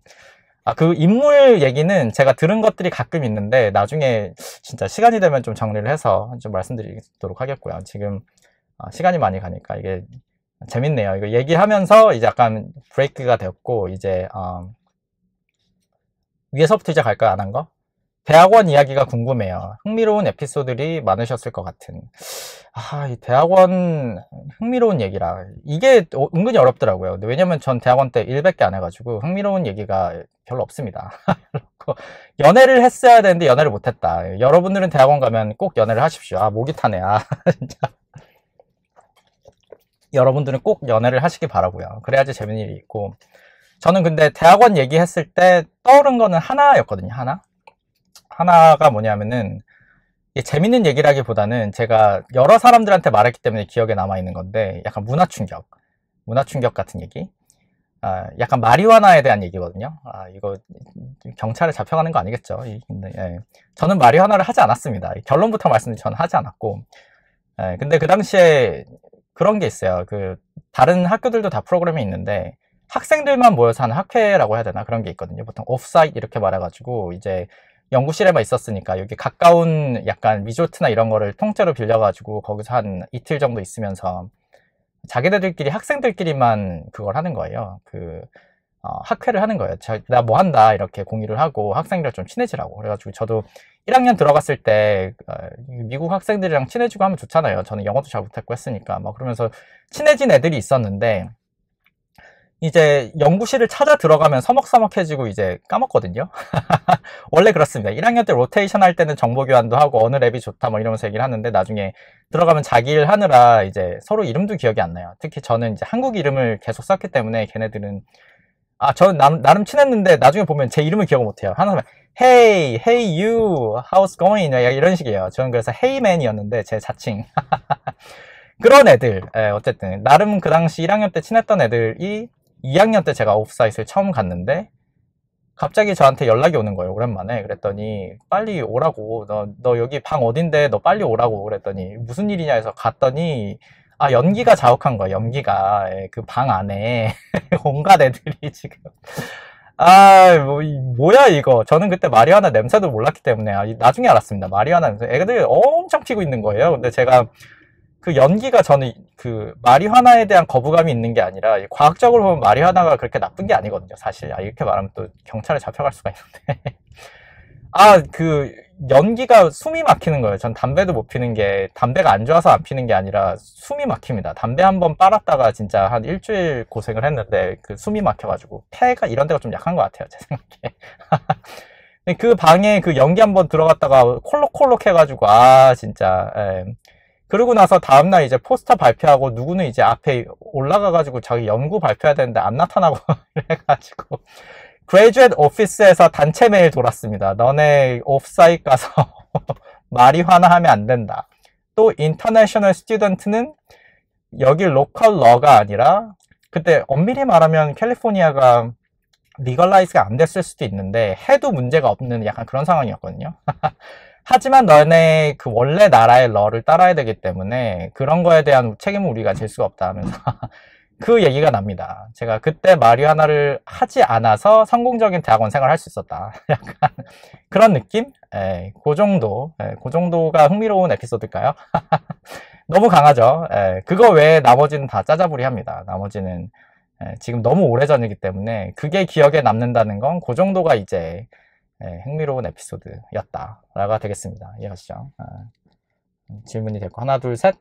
그 인물 얘기는 제가 들은 것들이 가끔 있는데 나중에 진짜 시간이 되면 좀 정리를 해서 좀 말씀드리도록 하겠고요. 지금 시간이 많이 가니까 이게 재밌네요. 이거 얘기하면서 이제 약간 브레이크가 되었고 이제 위에서부터 이제 갈까요? 안 한 거? 대학원 이야기가 궁금해요. 흥미로운 에피소드들이 많으셨을 것 같은. 이 대학원 흥미로운 얘기라. 이게 은근히 어렵더라고요. 왜냐면 전 대학원 때 일밖에 안 해가지고 흥미로운 얘기가 별로 없습니다. 연애를 했어야 되는데 연애를 못했다. 여러분들은 대학원 가면 꼭 연애를 하십시오. 목이 타네. 진짜. 여러분들은 꼭 연애를 하시기 바라고요. 그래야지 재밌는 일이 있고. 저는 근데 대학원 얘기했을 때 떠오른 거는 하나였거든요. 하나가 뭐냐면은 재밌는 얘기라기보다는 제가 여러 사람들한테 말했기 때문에 기억에 남아있는 건데 약간 문화 충격 같은 얘기. 약간 마리화나에 대한 얘기거든요. 이거 경찰에 잡혀가는 거 아니겠죠? 근데 저는 마리화나를 하지 않았습니다. 결론부터 말씀드리면 저는 하지 않았고. 근데 그 당시에 그런 게 있어요. 다른 학교들도 다 프로그램이 있는데 학생들만 모여서 하는 학회라고 해야 되나? 그런 게 있거든요. 보통 오프사이트 이렇게 말해가지고 이제 연구실에만 있었으니까 여기 가까운 약간 리조트나 이런 거를 통째로 빌려가지고 거기서 한 이틀 정도 있으면서 자기네들끼리 학생들끼리만 그걸 하는 거예요. 학회를 하는 거예요. 나 뭐 한다 이렇게 공유를 하고 학생들 좀 친해지라고. 그래가지고 저도 1학년 들어갔을 때 미국 학생들이랑 친해지고 하면 좋잖아요. 저는 영어도 잘 못했고 했으니까 막 그러면서 친해진 애들이 있었는데 이제 연구실을 찾아 들어가면 서먹서먹해지고 이제 까먹거든요. 원래 그렇습니다. 1학년 때 로테이션 할 때는 정보 교환도 하고 어느 랩이 좋다 뭐 이러면서 얘기를 하는데 나중에 들어가면 자기 일 하느라 이제 서로 이름도 기억이 안 나요. 특히 저는 이제 한국 이름을 계속 썼기 때문에 걔네들은 저는 나름 친했는데 나중에 보면 제 이름을 기억을 못해요. 하나는 Hey you, how's going? 이런 식이에요. 저는 그래서 Hey man이었는데 제 자칭. 그런 애들 어쨌든 나름 그 당시 1학년 때 친했던 애들이 2학년 때 제가 오프사이트를 처음 갔는데 갑자기 저한테 연락이 오는 거예요. 오랜만에. 그랬더니 빨리 오라고. 너 여기 방 어딘데 너 빨리 오라고. 그랬더니 무슨 일이냐 해서 갔더니 연기가 자욱한 거예요. 연기가 그 방 안에 온갖 애들이 지금 뭐야 이거. 저는 그때 마리화나 냄새도 몰랐기 때문에 나중에 알았습니다. 마리화나 냄새. 애들이 엄청 피고 있는 거예요. 근데 제가 그 연기가 저는 마리화나에 대한 거부감이 있는 게 아니라 과학적으로 보면 마리화나가 그렇게 나쁜 게 아니거든요. 사실 이렇게 말하면 또 경찰에 잡혀갈 수가 있는데 연기가 숨이 막히는 거예요. 전 담배도 못 피는 게 담배가 안 좋아서 안 피는 게 아니라 숨이 막힙니다. 담배 한번 빨았다가 진짜 한 일주일 고생을 했는데 숨이 막혀가지고 폐가 이런 데가 좀 약한 것 같아요. 제 생각에. 그 방에 연기 한번 들어갔다가 콜록콜록 해가지고 진짜 그러고 나서 다음날 이제 포스터 발표하고 누구는 이제 앞에 올라가가지고 자기 연구 발표해야 되는데 안 나타나고 해가지고 그레이주에이트 오피스에서 단체 메일 돌았습니다. 너네 오프사이트 가서 마리화나 하면 안 된다. 또 인터내셔널 스튜던트는 여기 로컬 러가 아니라 그때 엄밀히 말하면 캘리포니아가 리걸라이즈가 안 됐을 수도 있는데 해도 문제가 없는 약간 그런 상황이었거든요. 하지만 너네 그 원래 나라의 러를 따라야 되기 때문에 그런 거에 대한 책임은 우리가 질 수가 없다 하면서 그 얘기가 납니다. 제가 그때 마리화나를 하지 않아서 성공적인 대학원 생활을 할 수 있었다. 약간 그런 느낌? 그 정도. 그 정도가 흥미로운 에피소드일까요? 너무 강하죠. 그거 외에 나머지는 다 짜자부리 합니다. 나머지는 지금 너무 오래전이기 때문에 그게 기억에 남는다는 건 그 정도가 이제 흥미로운 에피소드였다라가 되겠습니다. 이해하시죠? 질문이 됐고 하나 둘 셋.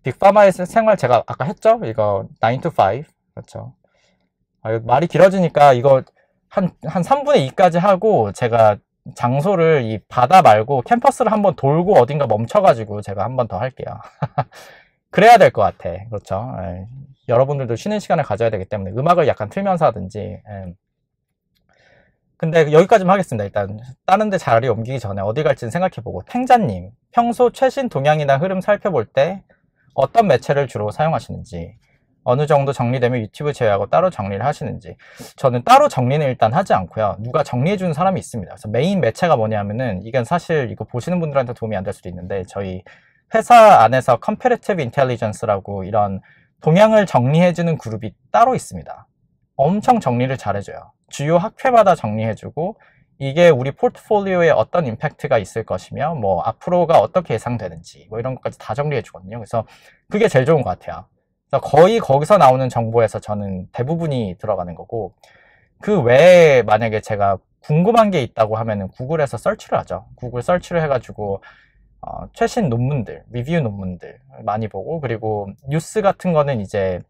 빅파마의 생활 제가 아까 했죠? 이거 9 to 5 그렇죠. 말이 길어지니까 이거 한 3분의 2까지 하고 제가 장소를 이 바다 말고 캠퍼스를 한번 돌고 어딘가 멈춰가지고 제가 한 번 더 할게요. 그래야 될 것 같아. 그렇죠. 여러분들도 쉬는 시간을 가져야 되기 때문에 음악을 약간 틀면서 하든지. 근데 여기까지만 하겠습니다. 일단 다른 데 자리 옮기기 전에 어디 갈지는 생각해보고. 탱자님, 평소 최신 동향이나 흐름 살펴볼 때 어떤 매체를 주로 사용하시는지, 어느 정도 정리되면 유튜브 제외하고 따로 정리를 하시는지. 저는 따로 정리는 일단 하지 않고요. 누가 정리해주는 사람이 있습니다. 그래서 메인 매체가 뭐냐면은, 이건 사실 이거 보시는 분들한테 도움이 안 될 수도 있는데, 저희 회사 안에서 Comparative Intelligence라고 이런 동향을 정리해주는 그룹이 따로 있습니다. 엄청 정리를 잘해줘요. 주요 학회마다 정리해주고 이게 우리 포트폴리오에 어떤 임팩트가 있을 것이며 뭐 앞으로가 어떻게 예상되는지 뭐 이런 것까지 다 정리해주거든요. 그래서 그게 제일 좋은 것 같아요. 그래서 거의 거기서 나오는 정보에서 저는 대부분이 들어가는 거고, 그 외에 만약에 제가 궁금한 게 있다고 하면은 구글에서 서치를 하죠. 구글 서치를 해가지고 최신 논문들, 리뷰 논문들 많이 보고, 그리고 뉴스 같은 거는 이제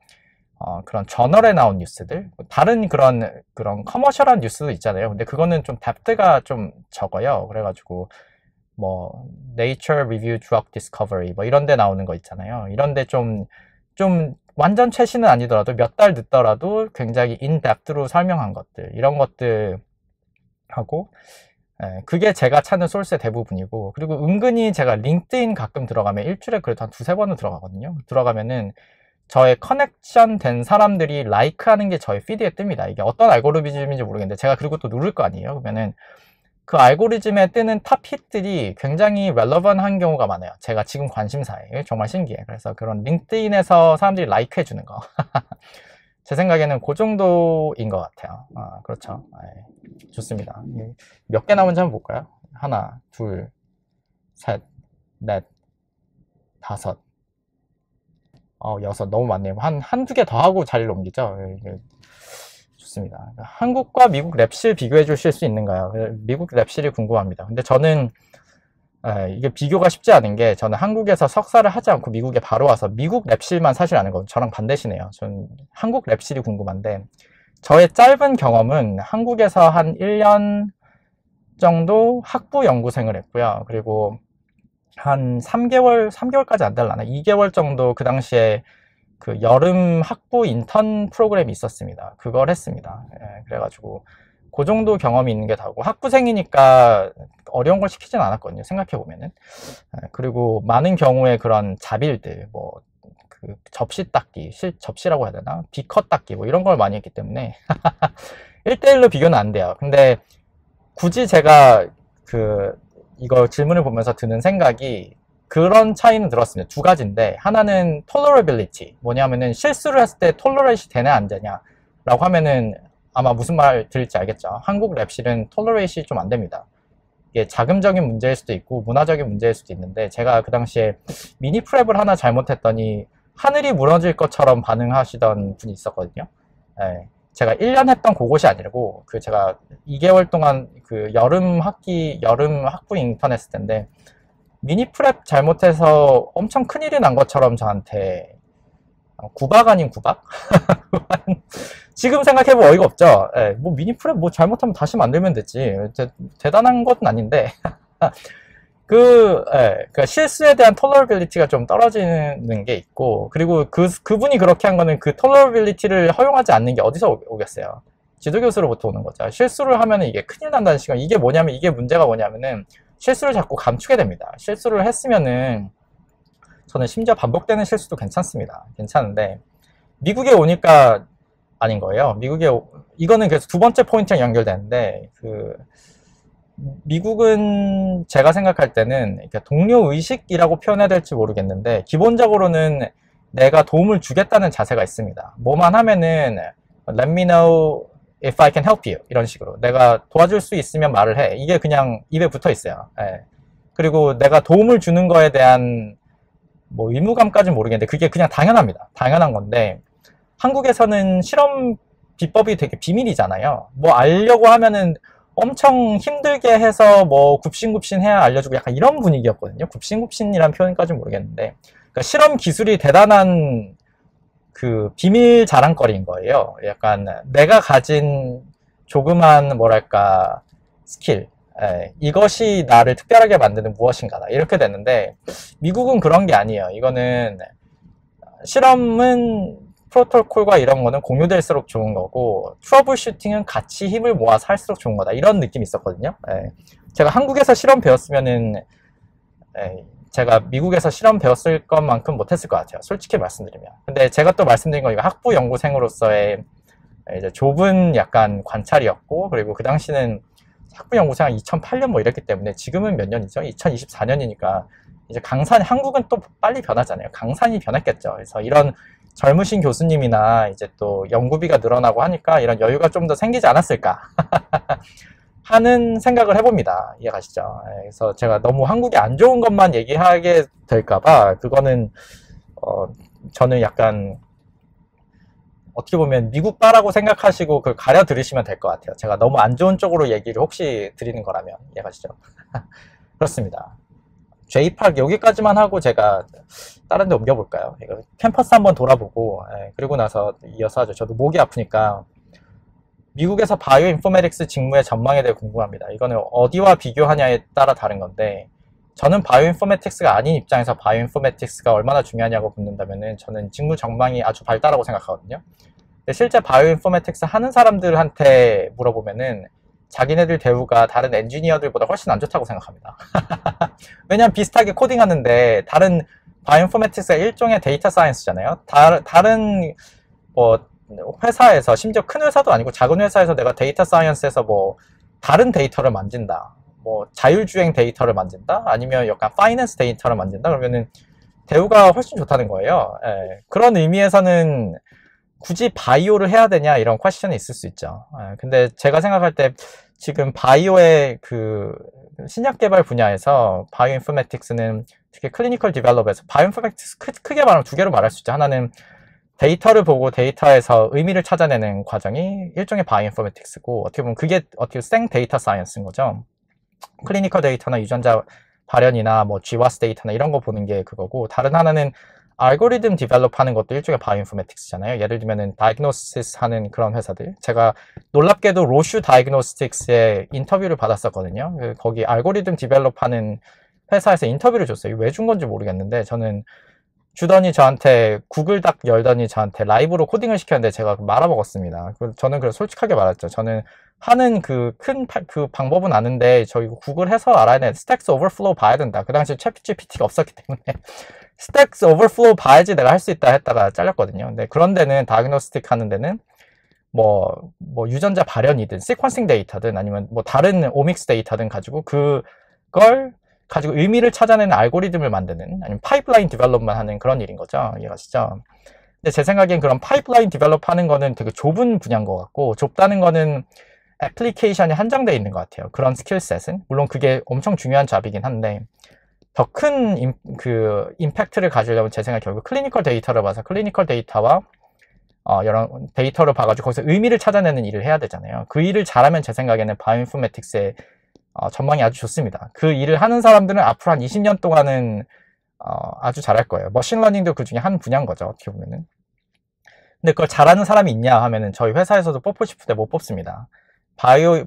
그런 저널에 나온 뉴스들, 다른 그런 커머셜한 뉴스도 있잖아요. 근데 그거는 좀 뎁트가 좀 적어요. 그래가지고 뭐 Nature Review Drug Discovery 뭐 이런 데 나오는 거 있잖아요. 이런 데 좀 완전 최신은 아니더라도 몇 달 늦더라도 굉장히 인뎁트로 설명한 것들, 이런 것들 하고, 그게 제가 찾는 소스의 대부분이고, 그리고 은근히 제가 링크드인 가끔 들어가면 일주일에 그래도 한 두세 번은 들어가거든요. 들어가면은 저의 커넥션 된 사람들이 라이크하는 게 저의 피드에 뜹니다. 이게 어떤 알고리즘인지 모르겠는데 제가 그리고 또 누를 거 아니에요. 그러면은 그 알고리즘에 뜨는 탑 힛들이 굉장히 렐러번한 경우가 많아요. 제가 지금 관심사에. 정말 신기해. 그래서 그런 링크드인에서 사람들이 라이크 해주는 거. 제 생각에는 그 정도인 것 같아요. 그렇죠. 좋습니다. 몇 개 남은지 한번 볼까요? 하나, 둘, 셋, 넷, 다섯, 여섯. 너무 많네요. 한두 개 더 하고 자리를 옮기죠. 좋습니다. 한국과 미국 랩실 비교해 주실 수 있는가요? 미국 랩실이 궁금합니다. 근데 저는 이게 비교가 쉽지 않은 게, 저는 한국에서 석사를 하지 않고 미국에 바로 와서 미국 랩실만 사실 아는 건 저랑 반대시네요. 저는 한국 랩실이 궁금한데, 저의 짧은 경험은 한국에서 한 1년 정도 학부 연구생을 했고요. 그리고 한 3개월까지 안 될라나? 2개월 정도 그 당시에 그 여름 학부 인턴 프로그램이 있었습니다. 그걸 했습니다. 그래가지고 그 정도 경험이 있는 게 다고, 학부생이니까 어려운 걸 시키진 않았거든요. 생각해보면은. 그리고 많은 경우에 그런 자빌들, 뭐 그 접시 닦기, 접시라고 해야 되나? 비컷 닦기 뭐 이런 걸 많이 했기 때문에 1대1로 비교는 안 돼요. 근데 굳이 제가 이거 질문을 보면서 드는 생각이, 그런 차이는 들었습니다. 두 가지인데, 하나는 tolerability, 뭐냐면은 실수를 했을 때 tolerate이 되냐 안 되냐 라고 하면은 아마 무슨 말 들을지 알겠죠. 한국 랩실은 tolerate이 좀 안 됩니다. 이게 자금적인 문제일 수도 있고 문화적인 문제일 수도 있는데, 제가 그 당시에 미니 프랩을 하나 잘못했더니 하늘이 무너질 것처럼 반응하시던 분이 있었거든요. 제가 1년 했던 그곳이 아니고, 제가 2개월 동안 여름 학부 인턴 했을 텐데, 미니 프랩 잘못해서 엄청 큰일이 난 것처럼 저한테 구박 아닌 구박? 지금 생각해보면 어이가 없죠. 뭐 미니 프랩 뭐 잘못하면 다시 만들면 되지. 대단한 것은 아닌데 그 실수에 대한 톨러러빌리티가 좀 떨어지는 게 있고, 그리고 그분이 그렇게 한 거는 그 톨러러빌리티를 허용하지 않는 게 어디서 오겠어요. 지도교수로부터 오는 거죠. 실수를 하면 이게 큰일 난다는 시간. 이게 뭐냐면, 이게 문제가 뭐냐면은 실수를 자꾸 감추게 됩니다. 실수를 했으면은 저는 심지어 반복되는 실수도 괜찮습니다. 괜찮은데 미국에 오니까 아닌 거예요. 이거는 그래서 두 번째 포인트랑 연결되는데, 미국은 제가 생각할 때는 동료 의식이라고 표현해야 될지 모르겠는데, 기본적으로는 내가 도움을 주겠다는 자세가 있습니다. 뭐만 하면은 let me know if I can help you, 이런 식으로 내가 도와줄 수 있으면 말을 해. 이게 그냥 입에 붙어 있어요. 예. 그리고 내가 도움을 주는 거에 대한 뭐 의무감까지는 모르겠는데 그게 그냥 당연합니다. 당연한 건데, 한국에서는 실험 비법이 되게 비밀이잖아요. 뭐 알려고 하면은 엄청 힘들게 해서 뭐 굽신굽신 해야 알려주고 약간 이런 분위기였거든요. 굽신굽신이란 표현까지는 모르겠는데, 그러니까 실험 기술이 대단한 그 비밀 자랑거리인 거예요. 약간 내가 가진 조그만 뭐랄까 스킬, 이것이 나를 특별하게 만드는 무엇인가다, 이렇게 됐는데, 미국은 그런 게 아니에요. 이거는 실험은 프로토콜과 이런 거는 공유될수록 좋은 거고, 트러블 슈팅은 같이 힘을 모아서 할수록 좋은 거다, 이런 느낌이 있었거든요. 제가 한국에서 실험 배웠으면은 제가 미국에서 실험 배웠을 것만큼 못했을 것 같아요. 솔직히 말씀드리면. 근데 제가 또 말씀드린 건 이거 학부 연구생으로서의 이제 좁은 약간 관찰이었고, 그리고 그 당시는 학부 연구생 2008년 뭐 이랬기 때문에, 지금은 몇 년이죠? 2024년이니까 이제 한국은 또 빨리 변하잖아요. 강산이 변했겠죠. 그래서 이런 젊으신 교수님이나 이제 또 연구비가 늘어나고 하니까 이런 여유가 좀 더 생기지 않았을까 하는 생각을 해봅니다. 이해가시죠? 그래서 제가 너무 한국이 안 좋은 것만 얘기하게 될까봐, 그거는 저는 약간 어떻게 보면 미국바라고 생각하시고 그걸 가려 들으시면 될 것 같아요. 제가 너무 안 좋은 쪽으로 얘기를 혹시 드리는 거라면. 이해가시죠? 그렇습니다. J-PARC 여기까지만 하고 제가 다른 데 옮겨볼까요? 이거 캠퍼스 한번 돌아보고, 그리고 나서 이어서 하죠. 저도 목이 아프니까. 미국에서 바이오 인포메틱스 직무의 전망에 대해 궁금합니다. 이거는 어디와 비교하냐에 따라 다른 건데, 저는 바이오 인포메틱스가 아닌 입장에서 바이오 인포메틱스가 얼마나 중요하냐고 묻는다면은 저는 직무 전망이 아주 밝다라고 생각하거든요. 근데 실제 바이오 인포메틱스 하는 사람들한테 물어보면은 자기네들 대우가 다른 엔지니어들보다 훨씬 안 좋다고 생각합니다. 왜냐면 비슷하게 코딩하는데, 다른 바이오인포메틱스가 일종의 데이터 사이언스잖아요. 다른 뭐 회사에서, 심지어 큰 회사도 아니고 작은 회사에서 내가 데이터 사이언스에서 뭐 다른 데이터를 만진다, 뭐 자율주행 데이터를 만진다, 아니면 약간 파이낸스 데이터를 만진다, 그러면은 대우가 훨씬 좋다는 거예요. 그런 의미에서는 굳이 바이오를 해야 되냐, 이런 퀘스천이 있을 수 있죠. 근데 제가 생각할 때 지금 바이오의 그 신약 개발 분야에서 바이오 인포메틱스는 특히 클리니컬 디벨롭에서, 바이오 인포메틱스 크게 말하면 두 개로 말할 수 있죠. 하나는 데이터를 보고 데이터에서 의미를 찾아내는 과정이 일종의 바이오 인포메틱스고, 어떻게 보면 그게 어떻게 생 데이터 사이언스인 거죠. 클리니컬 데이터나 유전자 발현이나 뭐 GWAS 데이터나 이런 거 보는 게 그거고, 다른 하나는 알고리즘 디벨롭 하는 것도 일종의 바이오인포메틱스잖아요. 예를 들면은 다이그노시스 하는 그런 회사들, 제가 놀랍게도 로슈 다이그노스틱스에 인터뷰를 받았었거든요. 거기 알고리즘 디벨롭 하는 회사에서 인터뷰를 줬어요. 왜 준 건지 모르겠는데, 저는 주더니 저한테 구글 딱 열더니 저한테 라이브로 코딩을 시켰는데 제가 말아먹었습니다. 저는 그래서 솔직하게 말했죠. 저는 하는 그 방법은 아는데 저희 구글 해서 알아야 돼. 스택스 오버플로우 봐야 된다. 그 당시 챗GPT가 없었기 때문에 스택스 오버플로우 봐야지 내가 할 수 있다 했다가 잘렸거든요. 근데 그런 데는, 다이그노스틱 하는 데는 뭐 유전자 발현이든 시퀀싱 데이터든 아니면 뭐 다른 오믹스 데이터든 가지고 그걸 가지고 의미를 찾아내는 알고리즘을 만드는, 아니면 파이프라인 디벨롭만 하는 그런 일인 거죠. 이해가시죠? 근데 제 생각엔 그런 파이프라인 디벨롭 하는 거는 되게 좁은 분야인 것 같고, 좁다는 거는 애플리케이션이 한정되어 있는 것 같아요. 그런 스킬셋은. 물론 그게 엄청 중요한 잡이긴 한데, 더 큰 임팩트를 가지려면 제 생각에 결국 클리니컬 데이터를 봐서 클리니컬 데이터와 여러 데이터를 봐가지고 거기서 의미를 찾아내는 일을 해야 되잖아요. 그 일을 잘하면 제 생각에는 바이오인포메틱스의 전망이 아주 좋습니다. 그 일을 하는 사람들은 앞으로 한 20년 동안은 아주 잘할 거예요. 머신러닝도 그 중에 한 분야인 거죠, 어떻게 보면은. 근데 그걸 잘하는 사람이 있냐 하면은 저희 회사에서도 뽑고 싶을 때 못 뽑습니다. 바이오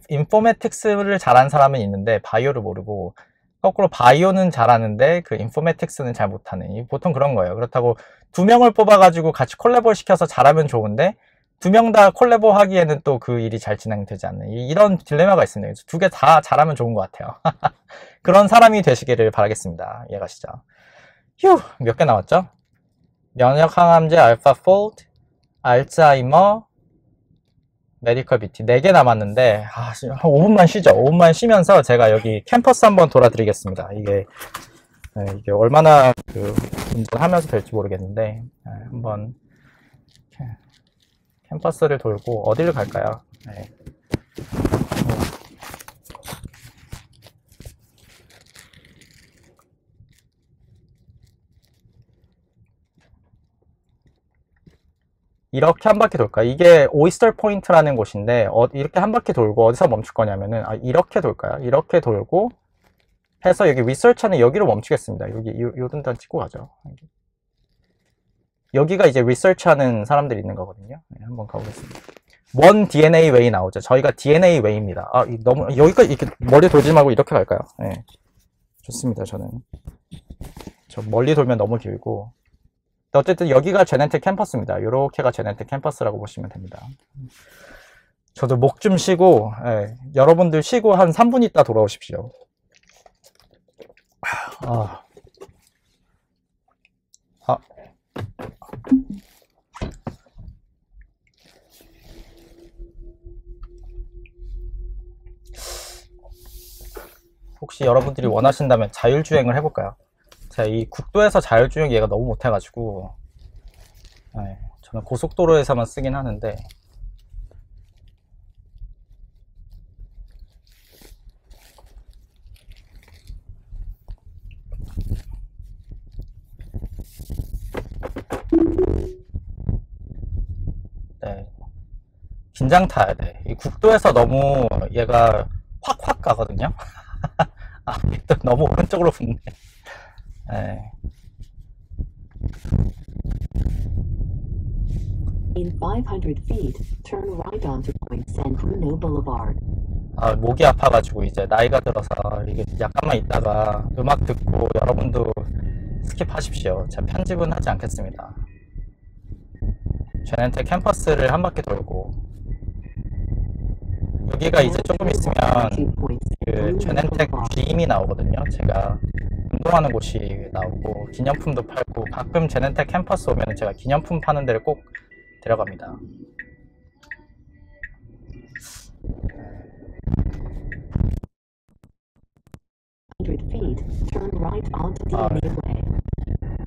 인포메틱스를 잘하는 사람은 있는데 바이오를 모르고, 거꾸로 바이오는 잘하는데 그 인포메틱스는 잘 못하는, 보통 그런 거예요. 그렇다고 두 명을 뽑아가지고 같이 콜라보를 시켜서 잘하면 좋은데 두 명 다 콜라보 하기에는 또 그 일이 잘 진행되지 않는 이런 딜레마가 있습니다. 두 개 다 잘하면 좋은 것 같아요. 그런 사람이 되시기를 바라겠습니다. 이해가시죠? 휴, 몇 개 남았죠? 면역 항암제, 알파폴드, 알츠하이머, 메디컬 뷰티 4개 남았는데 한 5분만 쉬죠. 5분만 쉬면서 제가 여기 캠퍼스 한번 돌아드리겠습니다. 이게 얼마나 운전하면서 될지 모르겠는데 한번 캠퍼스를 돌고 어디를 갈까요? 네. 이렇게 한 바퀴 돌까요? 이게 오이스터 포인트라는 곳인데 이렇게 한 바퀴 돌고 어디서 멈출 거냐면은 이렇게 돌까요? 이렇게 돌고 해서 여기 리서치는 여기로 멈추겠습니다. 여기 요런 데 찍고 가죠. 여기가 이제 리서치하는 사람들이 있는 거거든요. 네, 한번 가보겠습니다. 원 DNA 웨이 나오죠. 저희가 DNA 웨이입니다. 너무 여기까지 이렇게 머리 돌지 말고 이렇게 갈까요? 네. 좋습니다. 저는 저 멀리 돌면 너무 길고 어쨌든 여기가 제넨텍 캠퍼스입니다. 요렇게가 제넨텍 캠퍼스라고 보시면 됩니다. 저도 목 좀 쉬고 여러분들 쉬고 한 3분 있다 돌아오십시오. 혹시 여러분들이 원하신다면 자율주행을 해볼까요? 제가 이 국도에서 자율주행 얘가 너무 못해가지고 저는 고속도로에서만 쓰긴 하는데 긴장 타야 돼. 이 국도에서 너무 얘가 확확 가거든요. 또 너무 오른쪽으로 붙네. In 500 feet, turn right onto Point San Bruno Boulevard. 목이 아파가지고 이제 나이가 들어서 이게 약간만 있다가 음악 듣고 여러분도 스킵하십시오. 제가 편집은 하지 않겠습니다. 제넨텍 캠퍼스를 한 바퀴 돌고 여기가 이제 조금 있으면 그 제넨텍 G임이 나오거든요. 제가 운동하는 곳이 나오고 기념품도 팔고 가끔 제넨텍 캠퍼스 오면 제가 기념품 파는 데를 꼭 데려갑니다.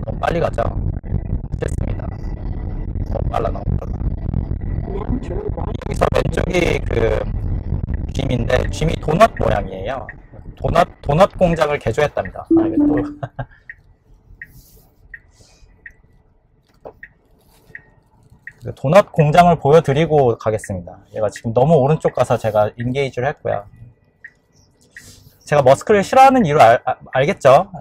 너무 빨리 가죠? 됐습니다. 너무 빨라, 너무 빨라. 여기서 왼쪽이 그 G임인데 G임이 도넛 모양이에요. 도넛 공장을 개조했답니다. 이게 또 도넛 공장을 보여드리고 가겠습니다. 얘가 지금 너무 오른쪽 가서 제가 인게이지를 했고요. 제가 머스크를 싫어하는 이유 알겠죠?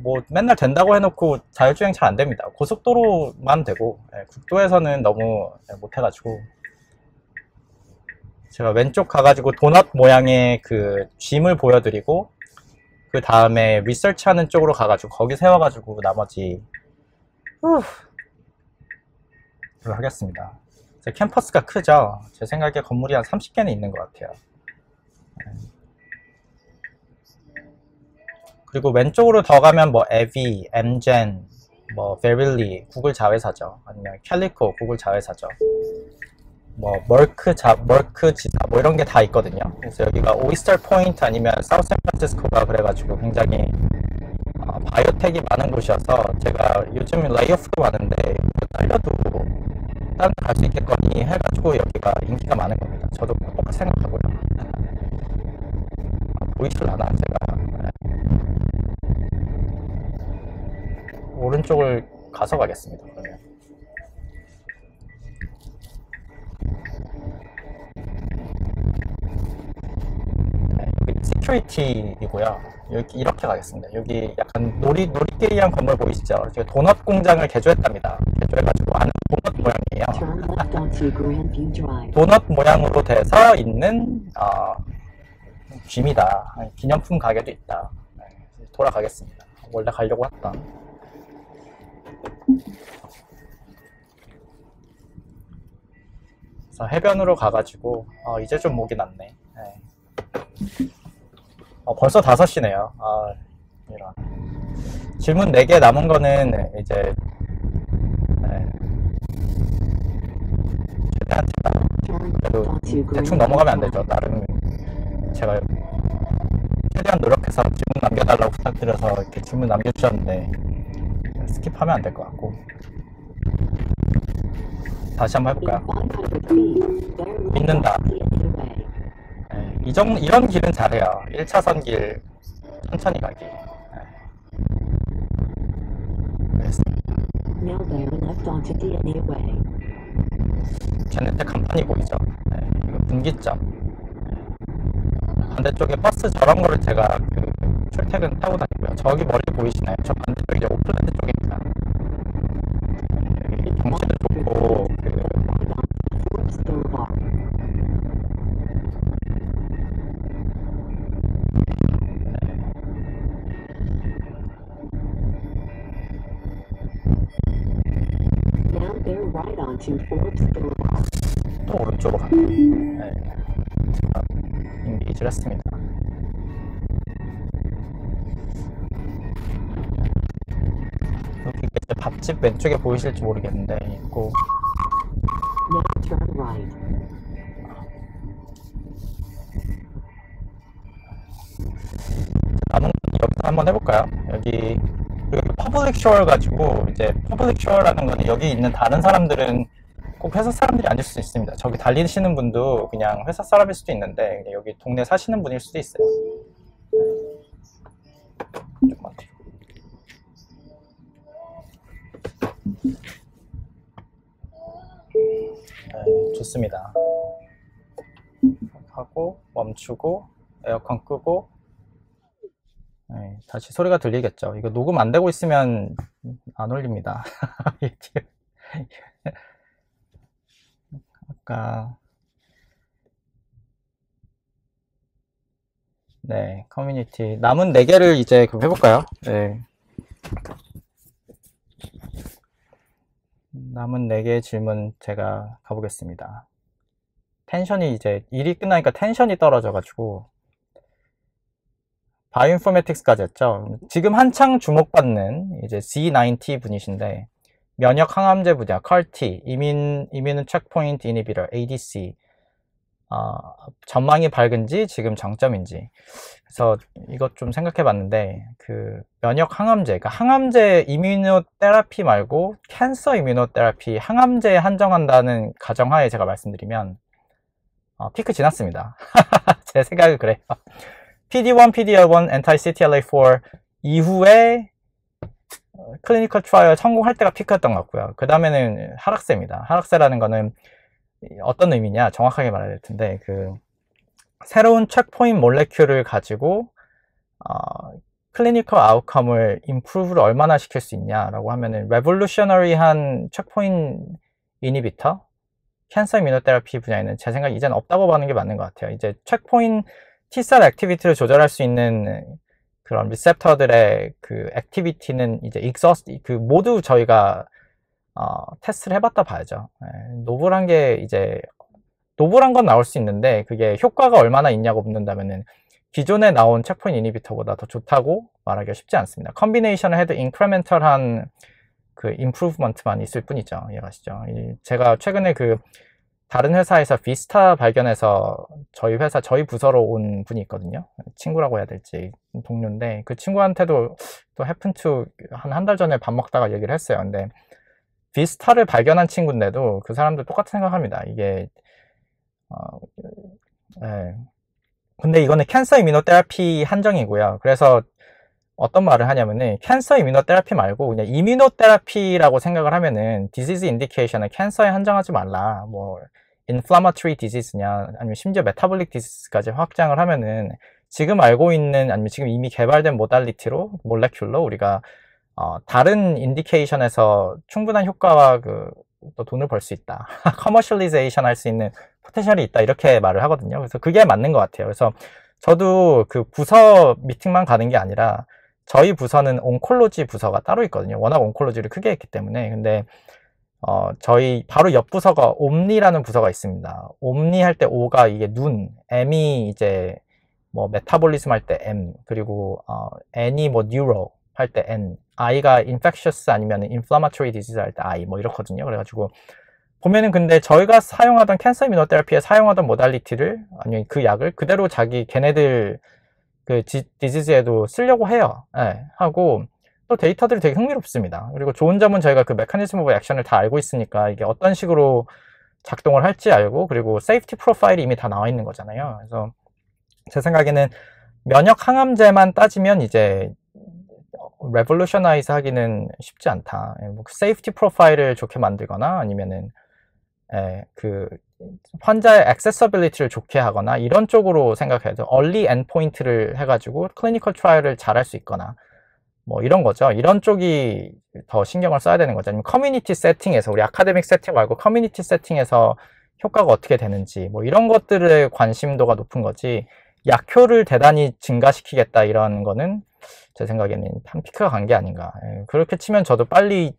뭐 맨날 된다고 해놓고 자율주행 잘 안됩니다. 고속도로만 되고 국도에서는 너무 못해가지고 제가 왼쪽 가가지고 도넛 모양의 그 G임을 보여드리고 그 다음에 리서치하는 쪽으로 가가지고 거기 세워가지고 나머지 를 하겠습니다. 제 캠퍼스가 크죠? 제 생각에 건물이 한 30개는 있는 것 같아요. 그리고 왼쪽으로 더 가면 뭐 에비, 엠젠, 뭐 베릴리, 구글 자회사죠. 아니면 캘리코, 구글 자회사죠. 뭐 머크 지사 뭐 이런 게 다 있거든요. 그래서 여기가 오이스터 포인트 아니면 사우스샌프란시스코가 그래가지고 굉장히 바이오텍이 많은 곳이어서 제가 요즘 레이오프도 많은데 잘려도 다른 데 갈 수 있겠거니 해가지고 여기가 인기가 많은 겁니다. 저도 똑같이 생각하고요. 보이실라나 제가 오른쪽을 가서 가겠습니다. 그러면. 여기 시큐리티이고요. 여기 이렇게 가겠습니다. 여기 약간 놀이개이한 건물 보이시죠? 지금 도넛 공장을 개조했답니다. 개조해가지고 안에 도넛 모양이에요. 도넛 모양으로 돼서 있는 G임이다. 기념품 가게도 있다. 돌아가겠습니다. 원래 가려고 했던. 그래서 해변으로 가가지고 이제 좀 목이 났네. 네. 벌써 5시네요. 이런. 질문 4개 남은 거는 이제 최대한 그래도 대충 넘어가면 안 되죠. 나름 제가 최대한 노력해서 질문 남겨달라고 부탁드려서 이렇게 질문 남겨주셨는데 스킵하면 안 될 것 같고. 다시 한번 해볼까요? 믿는다. 네, 이런 길은 잘해요. 1차선 길 천천히 가기. 제네텍 간판이 보이죠? 네, 이거 분기점. 반대쪽에 버스 저런 거를 제가 출퇴근 타고 다니고요. 저기 멀리 보이시나요? 저 반대쪽이 이제 오클랜드 쪽입니다. 여기 경치도 좋고 또 오른쪽으로 가네요. 네. 제가 인게이지를 했습니다. 여기 이제 밥집 왼쪽에 보이실지 모르겠는데 있고 남은 여기서 한번 해볼까요? 여기 퍼블릭 쇼어 가지고 이제 퍼블릭 쇼어라는 거는 여기 있는 다른 사람들은 꼭 회사 사람들이 아닐 수도 있습니다. 저기 달리시는 분도 그냥 회사 사람일 수도 있는데 여기 동네 사시는 분일 수도 있어요. 조금만 뒤로. 네, 좋습니다. 하고 멈추고 에어컨 끄고 네, 다시 소리가 들리겠죠. 이거 녹음 안 되고 있으면 안 올립니다. 아까 네, 커뮤니티 남은 4개를 이제 그럼 해볼까요? 네. 남은 4개의 질문 제가 가보겠습니다. 텐션이 이제 일이 끝나니까 텐션이 떨어져가지고 바이오인포메틱스까지 했죠. 지금 한창 주목받는 이제 Z90 분이신데 면역 항암제 분야, CAR-T, 이뮨 체크포인트 이니비터, ADC 전망이 밝은지 지금 정점인지 그래서 이것 좀 생각해 봤는데 그 면역 항암제, 그러니까 항암제 이뮤노테라피 말고 캔서 이뮤노테라피 항암제에 한정한다는 가정하에 제가 말씀드리면 피크 지났습니다. 제 생각은 그래요. PD-1, PD-L1, anti-CTLA-4 이후에 클리니컬 트라이얼 성공할 때가 피크였던 것 같고요. 그 다음에는 하락세입니다. 하락세라는 거는 어떤 의미냐 정확하게 말해야 될 텐데 그 새로운 체크포인트 몰레큘을 가지고 클리니컬 아웃컴을 임프루브를 얼마나 시킬 수 있냐라고 하면은 레볼루셔너리한 체크포인트 이니비터 캔서 이뮤노테라피 분야에는 제 생각에 이제는 없다고 보는 게 맞는 것 같아요. 이제 체크포인트 T셀 액티비티를 조절할 수 있는 그런 리셉터들의 그 액티비티는 이제 모두 저희가 테스트를 해봤다 봐야죠. 노블한 게 이제 노블한 건 나올 수 있는데 그게 효과가 얼마나 있냐고 묻는다면은 기존에 나온 체크포인트 이니비터보다 더 좋다고 말하기가 쉽지 않습니다. 컨비네이션을 해도 인크레멘털한 그 임프루브먼트만 있을 뿐이죠. 이해가시죠? 제가 최근에 그 다른 회사에서 비스타 발견해서 저희 부서로 온 분이 있거든요. 친구라고 해야 될지 동료인데 그 친구한테도 또 happen to 한 달 전에 밥 먹다가 얘기를 했어요. 근데 비스타를 발견한 친구인데도 그 사람도 똑같은 생각합니다. 이게 네. 근데 이거는 캔서 이뮤노테라피 한정이고요. 그래서 어떤 말을 하냐면은 캔서 이뮤노테라피 말고 그냥 이뮤노테라피라고 생각을 하면은 디지즈 인디케이션을 캔서에 한정하지 말라. 뭐 인플라마토리 디지즈냐 아니면 심지어 메타볼릭 디지즈까지 확장을 하면은 지금 알고 있는 아니면 지금 이미 개발된 모달리티로 몰레큘러 우리가 다른 인디케이션에서 충분한 효과와 또 돈을 벌 수 있다. 커머셜리제이션 할 수 있는 포텐셜이 있다. 이렇게 말을 하거든요. 그래서 그게 맞는 것 같아요. 그래서 저도 그 부서 미팅만 가는 게 아니라 저희 부서는 온콜로지 부서가 따로 있거든요. 워낙 온콜로지를 크게 했기 때문에. 근데 저희 바로 옆 부서가 옴니라는 부서가 있습니다. 옴니 할 때 O가 이게 눈, M이 이제 뭐 메타볼리즘 할 때 M, 그리고 N이 뭐 뉴로 할 때 N, I가 infectious 아니면 inflammatory disease 할 때 I 뭐 이렇거든요. 그래가지고 보면은 근데 저희가 사용하던 캔서 이뮤노테라피에 사용하던 모달리티를 아니면 그 약을 그대로 자기 걔네들 그 디지즈에도 쓰려고 해요. 예, 하고 또 데이터들이 되게 흥미롭습니다. 그리고 좋은 점은 저희가 그 메커니즘 오브 액션을 다 알고 있으니까 이게 어떤 식으로 작동을 할지 알고, 그리고 세이프티 프로파일이 이미 다 나와 있는 거잖아요. 그래서 제 생각에는 면역 항암제만 따지면 이제 레볼루셔나이즈 하기는 쉽지 않다. 뭐 세이프티 프로파일을 좋게 만들거나 아니면은 그 환자의 액세서빌리티를 좋게 하거나 이런 쪽으로 생각해야죠. 얼리 엔포인트를 해가지고 클리니컬 트라이얼을 잘할 수 있거나 뭐 이런 거죠. 이런 쪽이 더 신경을 써야 되는 거죠. 아니면 커뮤니티 세팅에서, 우리 아카데믹 세팅 말고 커뮤니티 세팅에서 효과가 어떻게 되는지 뭐 이런 것들의 관심도가 높은 거지, 약효를 대단히 증가시키겠다 이런 거는 제 생각에는 한 피크가 간 게 아닌가. 그렇게 치면 저도 빨리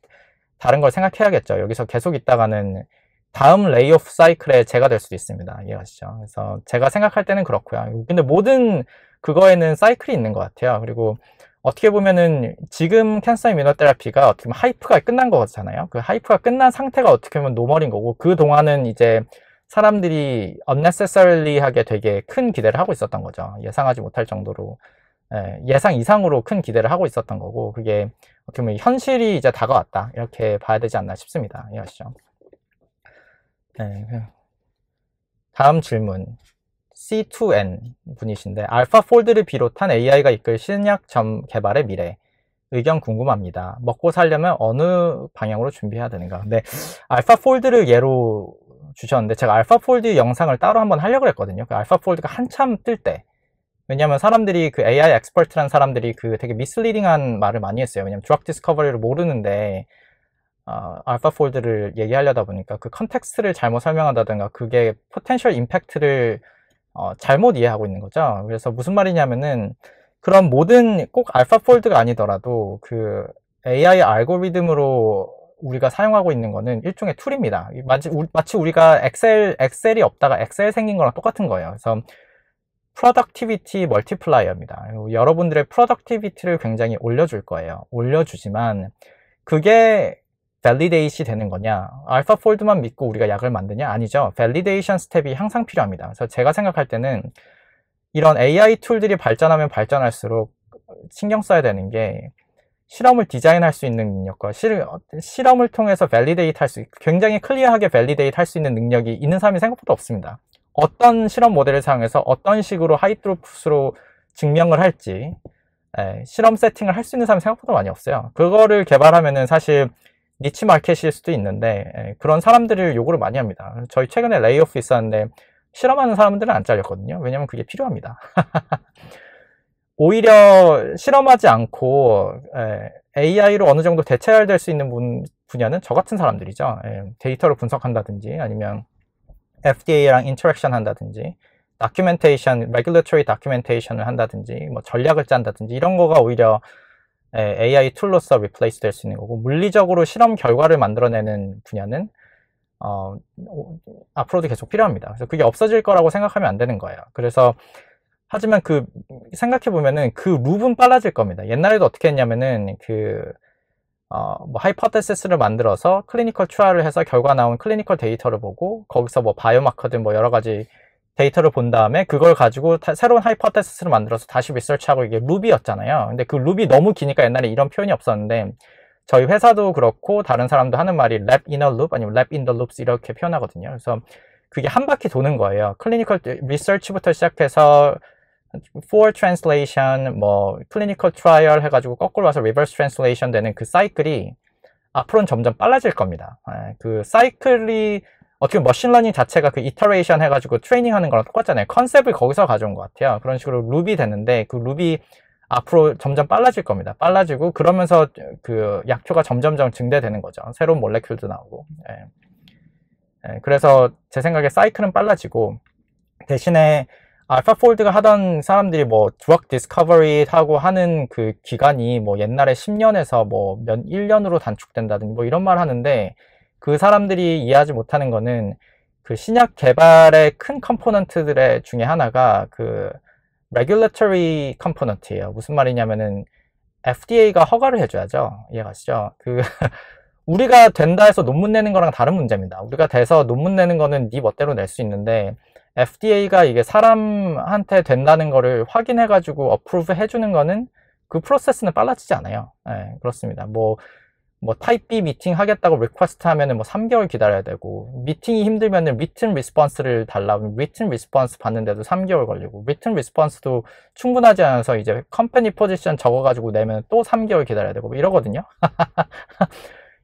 다른 걸 생각해야겠죠. 여기서 계속 있다가는 다음 레이오프 사이클에 제가 될 수도 있습니다. 이해가시죠? 그래서 제가 생각할 때는 그렇고요. 근데 모든 그거에는 사이클이 있는 것 같아요. 그리고 어떻게 보면은 지금 캔서 이뮤노테라피가 어떻게 보면 하이프가 끝난 거잖아요. 그 하이프가 끝난 상태가 어떻게 보면 노멀인 거고, 그 동안은 이제 사람들이 unnecessary하게 되게 큰 기대를 하고 있었던 거죠. 예상하지 못할 정도로, 예상 이상으로 큰 기대를 하고 있었던 거고, 그게 어떻게 보면 현실이 이제 다가왔다, 이렇게 봐야 되지 않나 싶습니다. 이해하시죠? 네. 다음 질문. C2N 분이신데, 알파폴드를 비롯한 AI가 이끌 신약 점 개발의 미래 의견 궁금합니다. 먹고 살려면 어느 방향으로 준비해야 되는가? 근데 알파폴드를 예로 주셨는데, 제가 알파폴드 영상을 따로 한번 하려고 했거든요. 그 알파폴드가 한참 뜰 때. 왜냐면 사람들이 그 AI 엑스퍼트라는 사람들이 그 되게 미스리딩한 말을 많이 했어요. 왜냐면 드럭 디스커버리를 모르는데 알파폴드를 얘기하려다 보니까 그 컨텍스트를 잘못 설명한다든가 그게 포텐셜 임팩트를 잘못 이해하고 있는 거죠. 그래서 무슨 말이냐면은, 그런 모든 꼭 알파폴드가 아니더라도 그 AI 알고리즘으로 우리가 사용하고 있는 거는 일종의 툴입니다. 마치 우리가 엑셀이 없다가 엑셀 생긴 거랑 똑같은 거예요. 그래서 프로덕티비티 멀티플라이어입니다. 여러분들의 프로덕티비티를 굉장히 올려줄 거예요. 올려주지만 그게 밸리데이션이 되는 거냐, 알파폴드만 믿고 우리가 약을 만드냐? 아니죠. 밸리데이션 스텝이 항상 필요합니다. 그래서 제가 생각할 때는 이런 AI 툴들이 발전하면 발전할수록 신경 써야 되는 게, 실험을 디자인할 수 있는 능력과 실험을 통해서 밸리데이트 할 수, 굉장히 클리어하게 밸리데이트 할 수 있는 능력이 있는 사람이 생각보다 없습니다. 어떤 실험 모델을 사용해서 어떤 식으로 하이트루풋으로 증명을 할지, 실험 세팅을 할 수 있는 사람이 생각보다 많이 없어요. 그거를 개발하면은 사실 니치 마켓일 수도 있는데, 그런 사람들을 요구를 많이 합니다. 저희 최근에 레이오프 있었는데 실험하는 사람들은 안 잘렸거든요. 왜냐면 그게 필요합니다. 오히려 실험하지 않고 AI로 어느 정도 대체될 수 있는 분야는 저 같은 사람들이죠. 데이터를 분석한다든지 아니면 FDA랑 인터랙션 한다든지 다큐멘테이션, 레귤레토리 다큐멘테이션을 한다든지 뭐 전략을 짠다든지 이런 거가 오히려 AI 툴로서 리플레이스 될 수 있는 거고, 물리적으로 실험 결과를 만들어내는 분야는 앞으로도 계속 필요합니다. 그래서 그게 없어질 거라고 생각하면 안 되는 거예요. 그래서 하지만 생각해보면은 그 룹은 빨라질 겁니다. 옛날에도 어떻게 했냐면은 뭐 하이포테시스를 만들어서 클리니컬 트라이얼을 해서 결과 나온 클리니컬 데이터를 보고 거기서 뭐 바이오마커든 뭐 여러 가지 데이터를 본 다음에 그걸 가지고 새로운 하이포테시스를 만들어서 다시 리서치하고, 이게 룹이었잖아요. 근데 그 룹이 너무 기니까 옛날에 이런 표현이 없었는데, 저희 회사도 그렇고 다른 사람도 하는 말이 lab in a loop 아니면 lab in the loops 이렇게 표현하거든요. 그래서 그게 한 바퀴 도는 거예요. 클리니컬 리서치부터 시작해서 for translation, 뭐 clinical trial 해가지고 거꾸로 와서 reverse translation 되는 그 사이클이 앞으로는 점점 빨라질 겁니다. 그 사이클이 어떻게 머신러닝 자체가 그 이터레이션 해가지고 트레이닝 하는 거랑 똑같잖아요. 컨셉을 거기서 가져온 것 같아요. 그런 식으로 룹이 되는데, 그 룹이 앞으로 점점 빨라질 겁니다. 빨라지고 그러면서 그 약효가 점점점 증대되는 거죠. 새로운 몰레큘도 나오고. 그래서 제 생각에 사이클은 빨라지고, 대신에 알파폴드가 하던 사람들이 뭐 드럭 디스커버리 하고 하는 그 기간이 뭐 옛날에 10년에서 뭐 1년으로 단축된다든지 뭐 이런 말 하는데, 그 사람들이 이해하지 못하는 거는 그 신약 개발의 큰 컴포넌트들의 중에 하나가 그 regulatory 컴포넌트예요. 무슨 말이냐면은 FDA가 허가를 해줘야죠. 이해가시죠? 그 우리가 된다 해서 논문 내는 거랑 다른 문제입니다. 우리가 돼서 논문 내는 거는 네 멋대로 낼 수 있는데 FDA가 이게 사람한테 된다는 거를 확인해가지고 어프로브 해주는 거는 그 프로세스는 빨라지지 않아요. 네, 그렇습니다. 뭐 타입 B 미팅 하겠다고 리퀘스트 하면은 뭐 3개월 기다려야 되고, 미팅이 힘들면은 리튼 리스폰스를 달라면 리튼 리스폰스 받는데도 3개월 걸리고, 리튼 리스폰스도 충분하지 않아서 이제 컴퍼니 포지션 적어가지고 내면 또 3개월 기다려야 되고 뭐 이러거든요.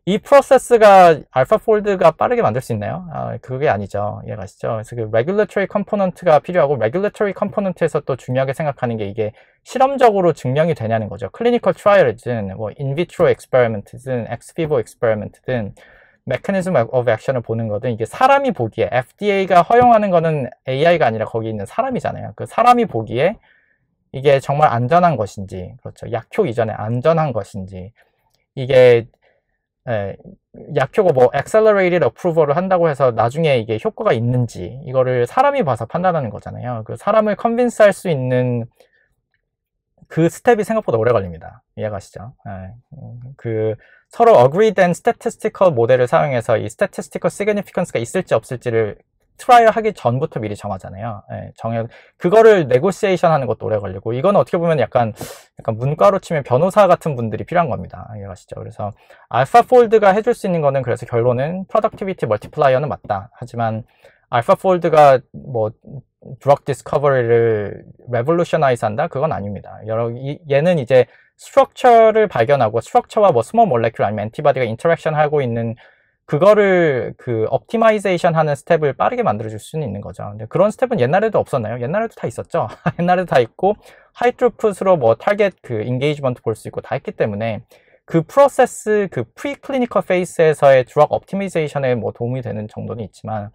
이 프로세스가 알파폴드가 빠르게 만들 수 있나요? 그게 아니죠. 이해가시죠? 그래서 그 regulatory 컴포넌트가 필요하고, regulatory 컴포넌트에서 또 중요하게 생각하는 게 이게 실험적으로 증명이 되냐는 거죠. 클리니컬 트라이얼이든 뭐 인비트로 엑스페리먼트든 엑스비보 엑스페리먼트든 메커니즘 오브 액션을 보는 거든 이게 사람이 보기에, FDA가 허용하는 거는 AI가 아니라 거기 있는 사람이잖아요. 그 사람이 보기에 이게 정말 안전한 것인지, 그렇죠, 약효 이전에 안전한 것인지, 이게 약효가 뭐 accelerated approval을 한다고 해서 나중에 이게 효과가 있는지, 이거를 사람이 봐서 판단하는 거잖아요. 그 사람을 컨빈스 할 수 있는 그 스텝이 생각보다 오래 걸립니다. 이해가시죠? 그 서로 agreed and statistical 모델을 사용해서 이 statistical significance가 있을지 없을지를 트라이얼 하기 전부터 미리 정하잖아요. 그거를 negotiation 하는 것도 오래 걸리고, 이건 어떻게 보면 약간 문과로 치면 변호사 같은 분들이 필요한 겁니다. 이해가시죠? 그래서 알파폴드가 해줄 수 있는 거는, 그래서 결론은 productivity multiplier는 맞다. 하지만 알파폴드가 뭐 drug discovery를 revolutionize 한다? 그건 아닙니다. 얘는 이제 스트럭처를 발견하고, 스트럭처와 뭐 스몰 몰레큘 아니면 엔티바디가 인터랙션 하고 있는 그거를 그 optimization 하는 스텝을 빠르게 만들어줄 수는 있는 거죠. 근데 그런 스텝은 옛날에도 없었나요? 옛날에도 다 있었죠. 옛날에도 다 있고, 하이 트루풋으로 뭐 타겟 그 인게이지먼트 볼 수 있고 다 했기 때문에 그 프로세스, 그 프리클리니컬 페이스에서의 드럭 옵티미제이션에 뭐 도움이 되는 정도는 있지만,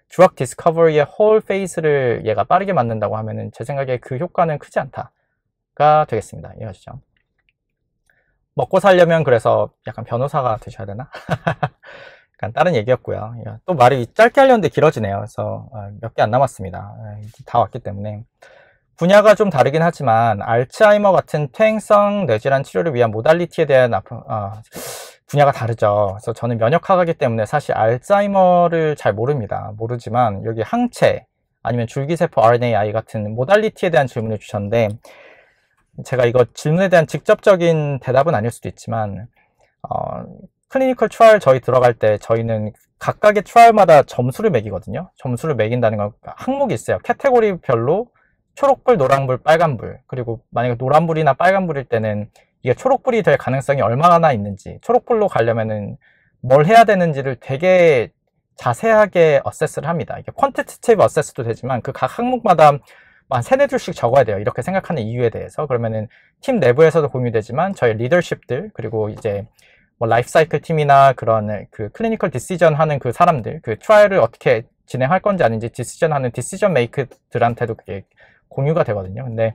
드럭 디스커버리의 홀 페이스를 얘가 빠르게 만든다고 하면은 제 생각에 그 효과는 크지 않다가 되겠습니다. 이해하시죠? 먹고 살려면 그래서 약간 변호사가 되셔야 되나? 약간 다른 얘기였고요. 또 말이 짧게 하려는데 길어지네요. 그래서 몇 개 안 남았습니다. 다 왔기 때문에. 분야가 좀 다르긴 하지만 알츠하이머 같은 퇴행성 뇌질환 치료를 위한 모달리티에 대한 분야가 다르죠. 그래서 저는 면역학이기 때문에 사실 알츠하이머를 잘 모르지만 여기 항체 아니면 줄기세포 RNAi 같은 모달리티에 대한 질문을 주셨는데, 제가 이거 질문에 대한 직접적인 대답은 아닐 수도 있지만 클리니컬 트라이얼 저희 들어갈 때 저희는 각각의 트라이얼마다 점수를 매기거든요. 점수를 매긴다는 건 항목이 있어요. 카테고리별로 초록불, 노란불, 빨간불, 그리고 만약에 노란불이나 빨간불일 때는 이게 초록불이 될 가능성이 얼마나 있는지, 초록불로 가려면은 뭘 해야 되는지를 되게 자세하게 어세스를 합니다. 이게 퀀티티티브 어세스도 되지만 그 각 항목마다 한 3-4줄씩 적어야 돼요. 이렇게 생각하는 이유에 대해서. 그러면은 팀 내부에서도 공유되지만 저희 리더십들, 그리고 이제 뭐 라이프 사이클 팀이나 그런 그 클리니컬 디시전 하는 그 사람들, 그 트라이얼을 어떻게 진행할 건지 아닌지 디시전 하는 디시전 메이크들한테도 그게 공유가 되거든요. 근데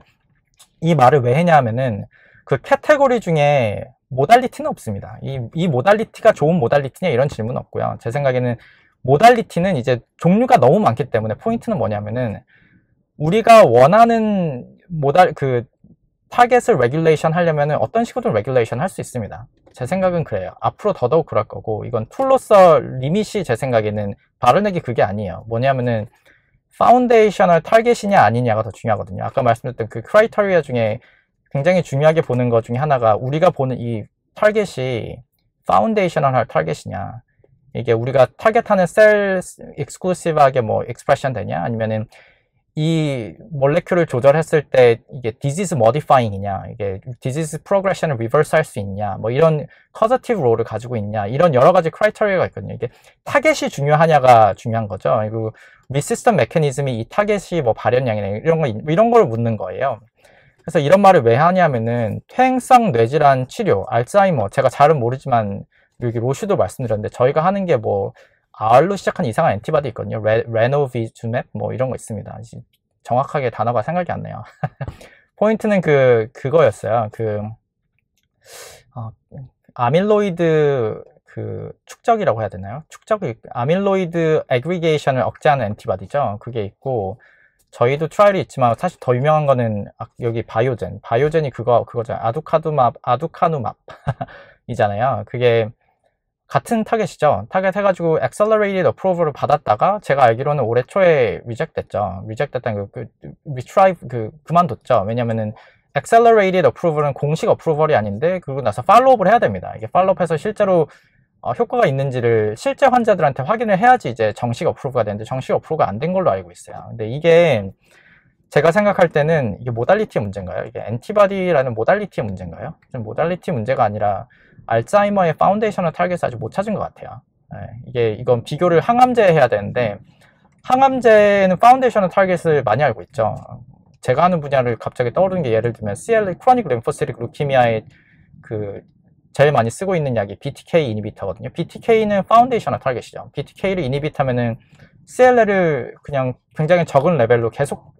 이 말을 왜 했냐 하면은 그 카테고리 중에 모달리티는 없습니다. 이 모달리티가 좋은 모달리티냐 이런 질문은 없고요. 제 생각에는 모달리티는 이제 종류가 너무 많기 때문에 포인트는 뭐냐면은 우리가 원하는 타겟을 레귤레이션 하려면 어떤 식으로든 레귤레이션 할 수 있습니다. 제 생각은 그래요. 앞으로 더더욱 그럴 거고, 이건 툴로서 리밋이 제 생각에는 바로내기 그게 아니에요. 뭐냐면은 파운데이셔널 타겟이냐 아니냐가 더 중요하거든요. 아까 말씀드렸던 그 크라이터리아 중에 굉장히 중요하게 보는 것 중에 하나가, 우리가 보는 이 타겟이 파운데이셔널 타겟이냐, 이게 우리가 타겟하는 셀 익스클루시브하게 뭐 익스프레션 되냐, 아니면은 이 몰레큘을 조절했을 때 이게 disease modifying이냐, 이게 disease progression을 reverse 할 수 있냐, 뭐 이런 causative 롤을 가지고 있냐, 이런 여러 가지 크라이터리아가 있거든요. 이게 타겟이 중요하냐가 중요한 거죠. 그리고 resistant 메커니즘이 이 타겟이 뭐 발현량이나 이런 걸 묻는 거예요. 그래서 이런 말을 왜 하냐면은 퇴행성 뇌질환 치료, 알츠하이머, 제가 잘은 모르지만 여기 로슈도 말씀드렸는데 저희가 하는 게 뭐 R로 시작한 이상한 엔티바디 있거든요. 레노비주맵 뭐 이런 거 있습니다. 정확하게 단어가 생각이 안 나요. 포인트는 그거였어요. 아밀로이드 그 축적이라고 해야 되나요? 축적이 아밀로이드 애그리게이션을 억제하는 엔티바디죠. 그게 있고 저희도 트라이얼이 있지만 사실 더 유명한 거는 여기 바이오젠이 그거잖아요. 아두카누맙 이잖아요. 그게 같은 타겟이죠. 타겟 해가지고 Accelerated Approval을 받았다가 제가 알기로는 올해 초에 리젝됐죠. 리젝됐다는 그만뒀죠. 왜냐면은 Accelerated Approval은 공식 어프로벌이 아닌데 그러고 나서 팔로우업을 해야 됩니다. 이게 팔로우업해서 실제로 효과가 있는지를 실제 환자들한테 확인을 해야지 이제 정식 어프로브가 되는데 정식 어프로브가 안 된 걸로 알고 있어요. 근데 이게 제가 생각할 때는 이게 모달리티의 문제인가요? 이게 엔티바디라는 모달리티의 문제인가요? 좀 모달리티 문제가 아니라 알츠하이머의 파운데이셔널 타겟을 아직 못 찾은 것 같아요. 이건 비교를 항암제에 해야 되는데 항암제는 파운데이셔널 타겟을 많이 알고 있죠. 제가 하는 분야를 갑자기 떠오르는 게 예를 들면 CLA 크로닉 림포시틱 루키미아의 그 제일 많이 쓰고 있는 약이 BTK 이니비터거든요. BTK는 파운데이셔널 타겟이죠. BTK를 이니비터면은 CLA를 그냥 굉장히 적은 레벨로 계속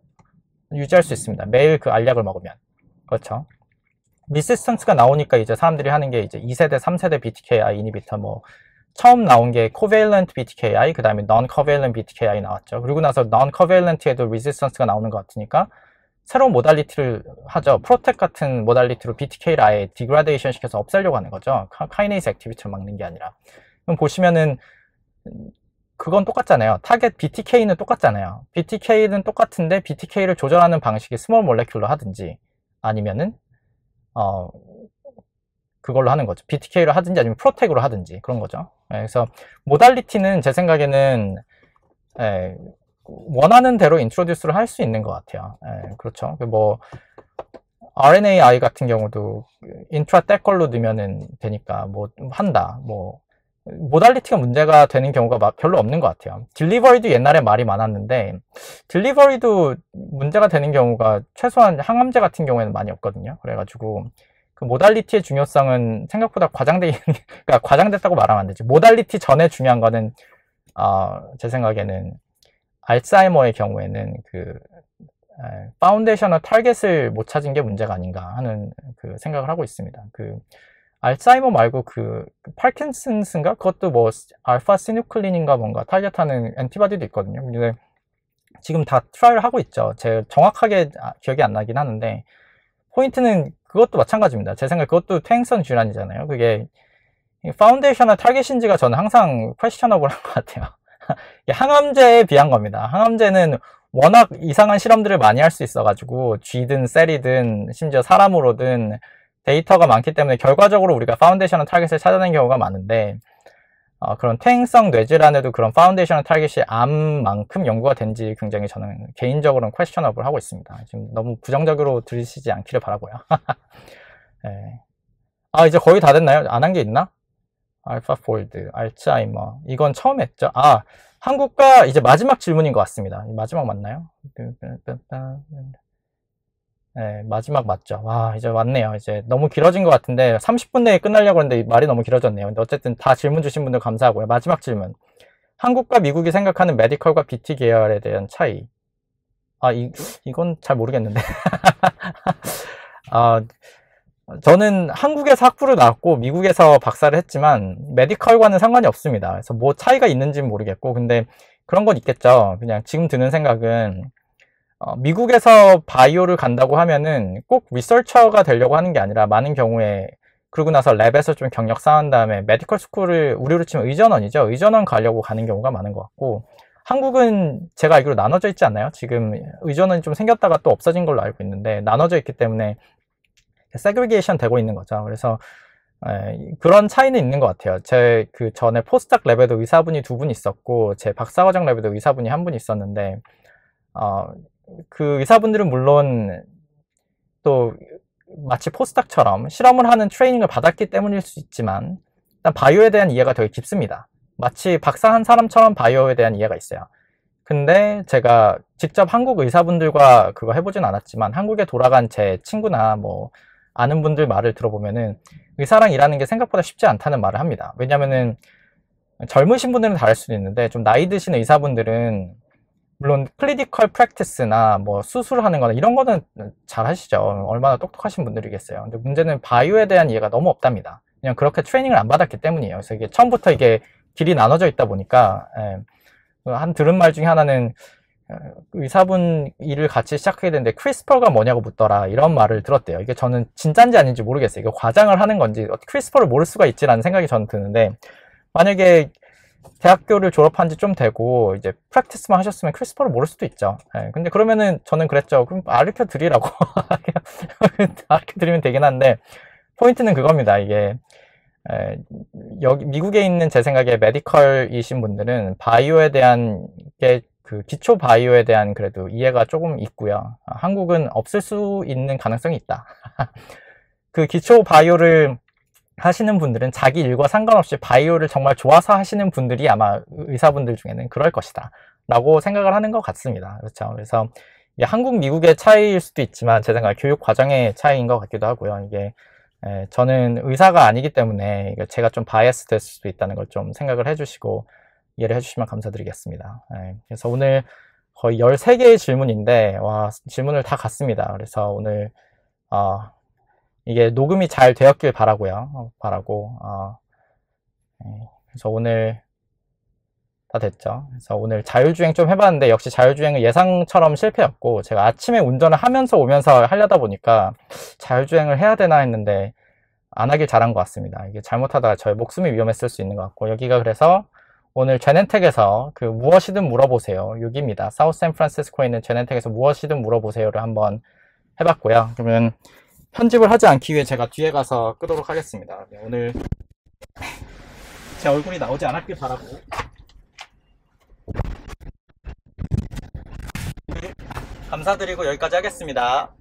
유지할 수 있습니다. 매일 그 알약을 먹으면. 그렇죠. 리시스턴스가 나오니까 이제 사람들이 하는 게 이제 2세대, 3세대 BTKI 이니비터 뭐 처음 나온 게 covalent BTKI, 그 다음에 non-covalent BTKI 나왔죠. 그리고 나서 non-covalent에도 리시스턴스가 나오는 것 같으니까 새로운 모달리티를 하죠. 프로텍 같은 모달리티로 BTK를 아예 디그라데이션 시켜서 없애려고 하는 거죠. 카이네이스 액티비티를 막는 게 아니라. 그럼 보시면은 그건 똑같잖아요. 타겟 BTK는 똑같잖아요. BTK는 똑같은데 BTK를 조절하는 방식이 스몰 몰레큘러 하든지 아니면은 그걸로 하는 거죠. BTK로 하든지 아니면 프로텍으로 하든지 그런 거죠. 그래서 모달리티는 제 생각에는 원하는 대로 인트로듀스를 할 수 있는 것 같아요. 그렇죠. 뭐 RNAi 같은 경우도 인트라텍 걸로 넣으면 되니까 뭐 한다. 뭐 모달리티가 문제가 되는 경우가 별로 없는 것 같아요. 딜리버리도 옛날에 말이 많았는데 딜리버리도 문제가 되는 경우가 최소한 항암제 같은 경우에는 많이 없거든요. 그래가지고 그 모달리티의 중요성은 생각보다 그러니까 과장됐다고 말하면 안 되지. 모달리티 전에 중요한 거는 제 생각에는 알츠하이머의 경우에는 그 파운데이셔널 타겟을 못 찾은 게 문제가 아닌가 하는 그 생각을 하고 있습니다. 그 알츠하이머 말고 그 파킨슨스인가? 그것도 뭐 알파 시누클린인가 뭔가 타겟하는 엔티바디도 있거든요. 근데 지금 다 트라이를 하고 있죠. 제가 정확하게 기억이 안 나긴 하는데 포인트는 그것도 마찬가지입니다. 제 생각에 그것도 퇴행성 질환이잖아요. 그게 파운데이셔널 타겟인지가 저는 항상 퀘스천어블한 것 같아요. 항암제에 비한 겁니다. 항암제는 워낙 이상한 실험들을 많이 할 수 있어가지고 쥐든 셀이든 심지어 사람으로든 데이터가 많기 때문에 결과적으로 우리가 파운데이셔널 타겟을 찾아낸 경우가 많은데 그런 퇴행성 뇌질환에도 그런 파운데이셔널 타겟이 암만큼 연구가 된지 굉장히 저는 개인적으로는 퀘스천업을 하고 있습니다. 지금 너무 부정적으로 들으시지 않기를 바라고요. 네. 이제 거의 다 됐나요? 안 한 게 있나? 알파폴드, 알츠하이머. 이건 처음 했죠. 한국과 이제 마지막 질문인 것 같습니다. 마지막 맞나요? 네, 마지막 맞죠. 와, 이제 왔네요. 이제 너무 길어진 것 같은데 30분 내에 끝나려고 했는데 말이 너무 길어졌네요. 근데 어쨌든 다 질문 주신 분들 감사하고요. 마지막 질문. 한국과 미국이 생각하는 메디컬과 BT 계열에 대한 차이. 이건 잘 모르겠는데. 저는 한국에서 학부를 나왔고 미국에서 박사를 했지만 메디컬과는 상관이 없습니다. 그래서 뭐 차이가 있는지는 모르겠고 근데 그런 건 있겠죠. 그냥 지금 드는 생각은 미국에서 바이오를 간다고 하면은 꼭 리서처가 되려고 하는 게 아니라 많은 경우에 그러고 나서 랩에서 좀 경력 쌓은 다음에 메디컬 스쿨을 우리로 치면 의전원이죠. 의전원 가려고 가는 경우가 많은 것 같고 한국은 제가 알기로 나눠져 있지 않나요? 지금 의전원이 좀 생겼다가 또 없어진 걸로 알고 있는데 나눠져 있기 때문에 세그리게이션 되고 있는 거죠. 그래서 그런 차이는 있는 것 같아요. 제 그 전에 포스닥 랩에도 의사분이 2분 있었고 제 박사과정 랩에도 의사분이 1분 있었는데 그 의사분들은 물론 또 마치 포스닥처럼 실험을 하는 트레이닝을 받았기 때문일 수 있지만 일단 바이오에 대한 이해가 되게 깊습니다. 마치 박사 한 사람처럼 바이오에 대한 이해가 있어요. 근데 제가 직접 한국 의사분들과 그거 해보진 않았지만 한국에 돌아간 제 친구나 뭐 아는 분들 말을 들어보면은 의사랑 일하는 게 생각보다 쉽지 않다는 말을 합니다. 왜냐면은 젊으신 분들은 다를 수도 있는데 좀 나이 드신 의사분들은 물론 클리니컬 프랙티스나 뭐 수술하는 거나 이런 거는 잘 하시죠. 얼마나 똑똑하신 분들이겠어요. 근데 문제는 바이오에 대한 이해가 너무 없답니다. 그냥 그렇게 트레이닝을 안 받았기 때문이에요. 그래서 이게 처음부터 이게 길이 나눠져 있다 보니까, 한 들은 말 중에 하나는, 의사분 일을 같이 시작하게 됐는데 크리스퍼가 뭐냐고 묻더라, 이런 말을 들었대요. 이게 저는 진짠지 아닌지 모르겠어요. 이거 과장을 하는 건지, 크리스퍼를 모를 수가 있지라는 생각이 저는 드는데, 만약에 대학교를 졸업한 지 좀 되고 이제 프랙티스만 하셨으면 크리스퍼를 모를 수도 있죠. 근데 그러면은 저는 그랬죠. 그럼 알려 드리라고 알려 드리면 되긴 한데, 포인트는 그겁니다. 이게 여기 미국에 있는, 제 생각에 메디컬이신 분들은 바이오에 대한 게, 그 기초 바이오에 대한 그래도 이해가 조금 있고요. 한국은 없을 수 있는 가능성이 있다. 그 기초 바이오를 하시는 분들은 자기 일과 상관없이 바이오를 정말 좋아서 하시는 분들이 아마 의사분들 중에는 그럴 것이다 라고 생각을 하는 것 같습니다. 그렇죠. 그래서 이게 한국 미국의 차이일 수도 있지만 제 생각에 교육 과정의 차이인 것 같기도 하고요. 이게 저는 의사가 아니기 때문에 제가 좀 바이어스 될 수도 있다는 걸 좀 생각을 해주시고 이해를 해주시면 감사드리겠습니다. 그래서 오늘 거의 13개의 질문인데, 와, 질문을 다 갔습니다. 그래서 오늘 이게 녹음이 잘 되었길 바라고요. 그래서 오늘 다 됐죠. 그래서 오늘 자율주행 좀 해봤는데 역시 자율주행은 예상처럼 실패였고, 제가 아침에 운전을 하면서 오면서 하려다 보니까 자율주행을 해야 되나 했는데 안 하길 잘한 것 같습니다. 이게 잘못하다가 저의 목숨이 위험했을 수 있는 것 같고, 여기가 그래서 오늘 제넨텍에서 그 무엇이든 물어보세요, 여기입니다. 사우스 샌프란시스코에 있는 제넨텍에서 무엇이든 물어보세요를 한번 해봤고요. 그러면 편집을 하지 않기 위해 제가 뒤에 가서 끄도록 하겠습니다. 오늘 제 얼굴이 나오지 않았길 바라고, 감사드리고 여기까지 하겠습니다.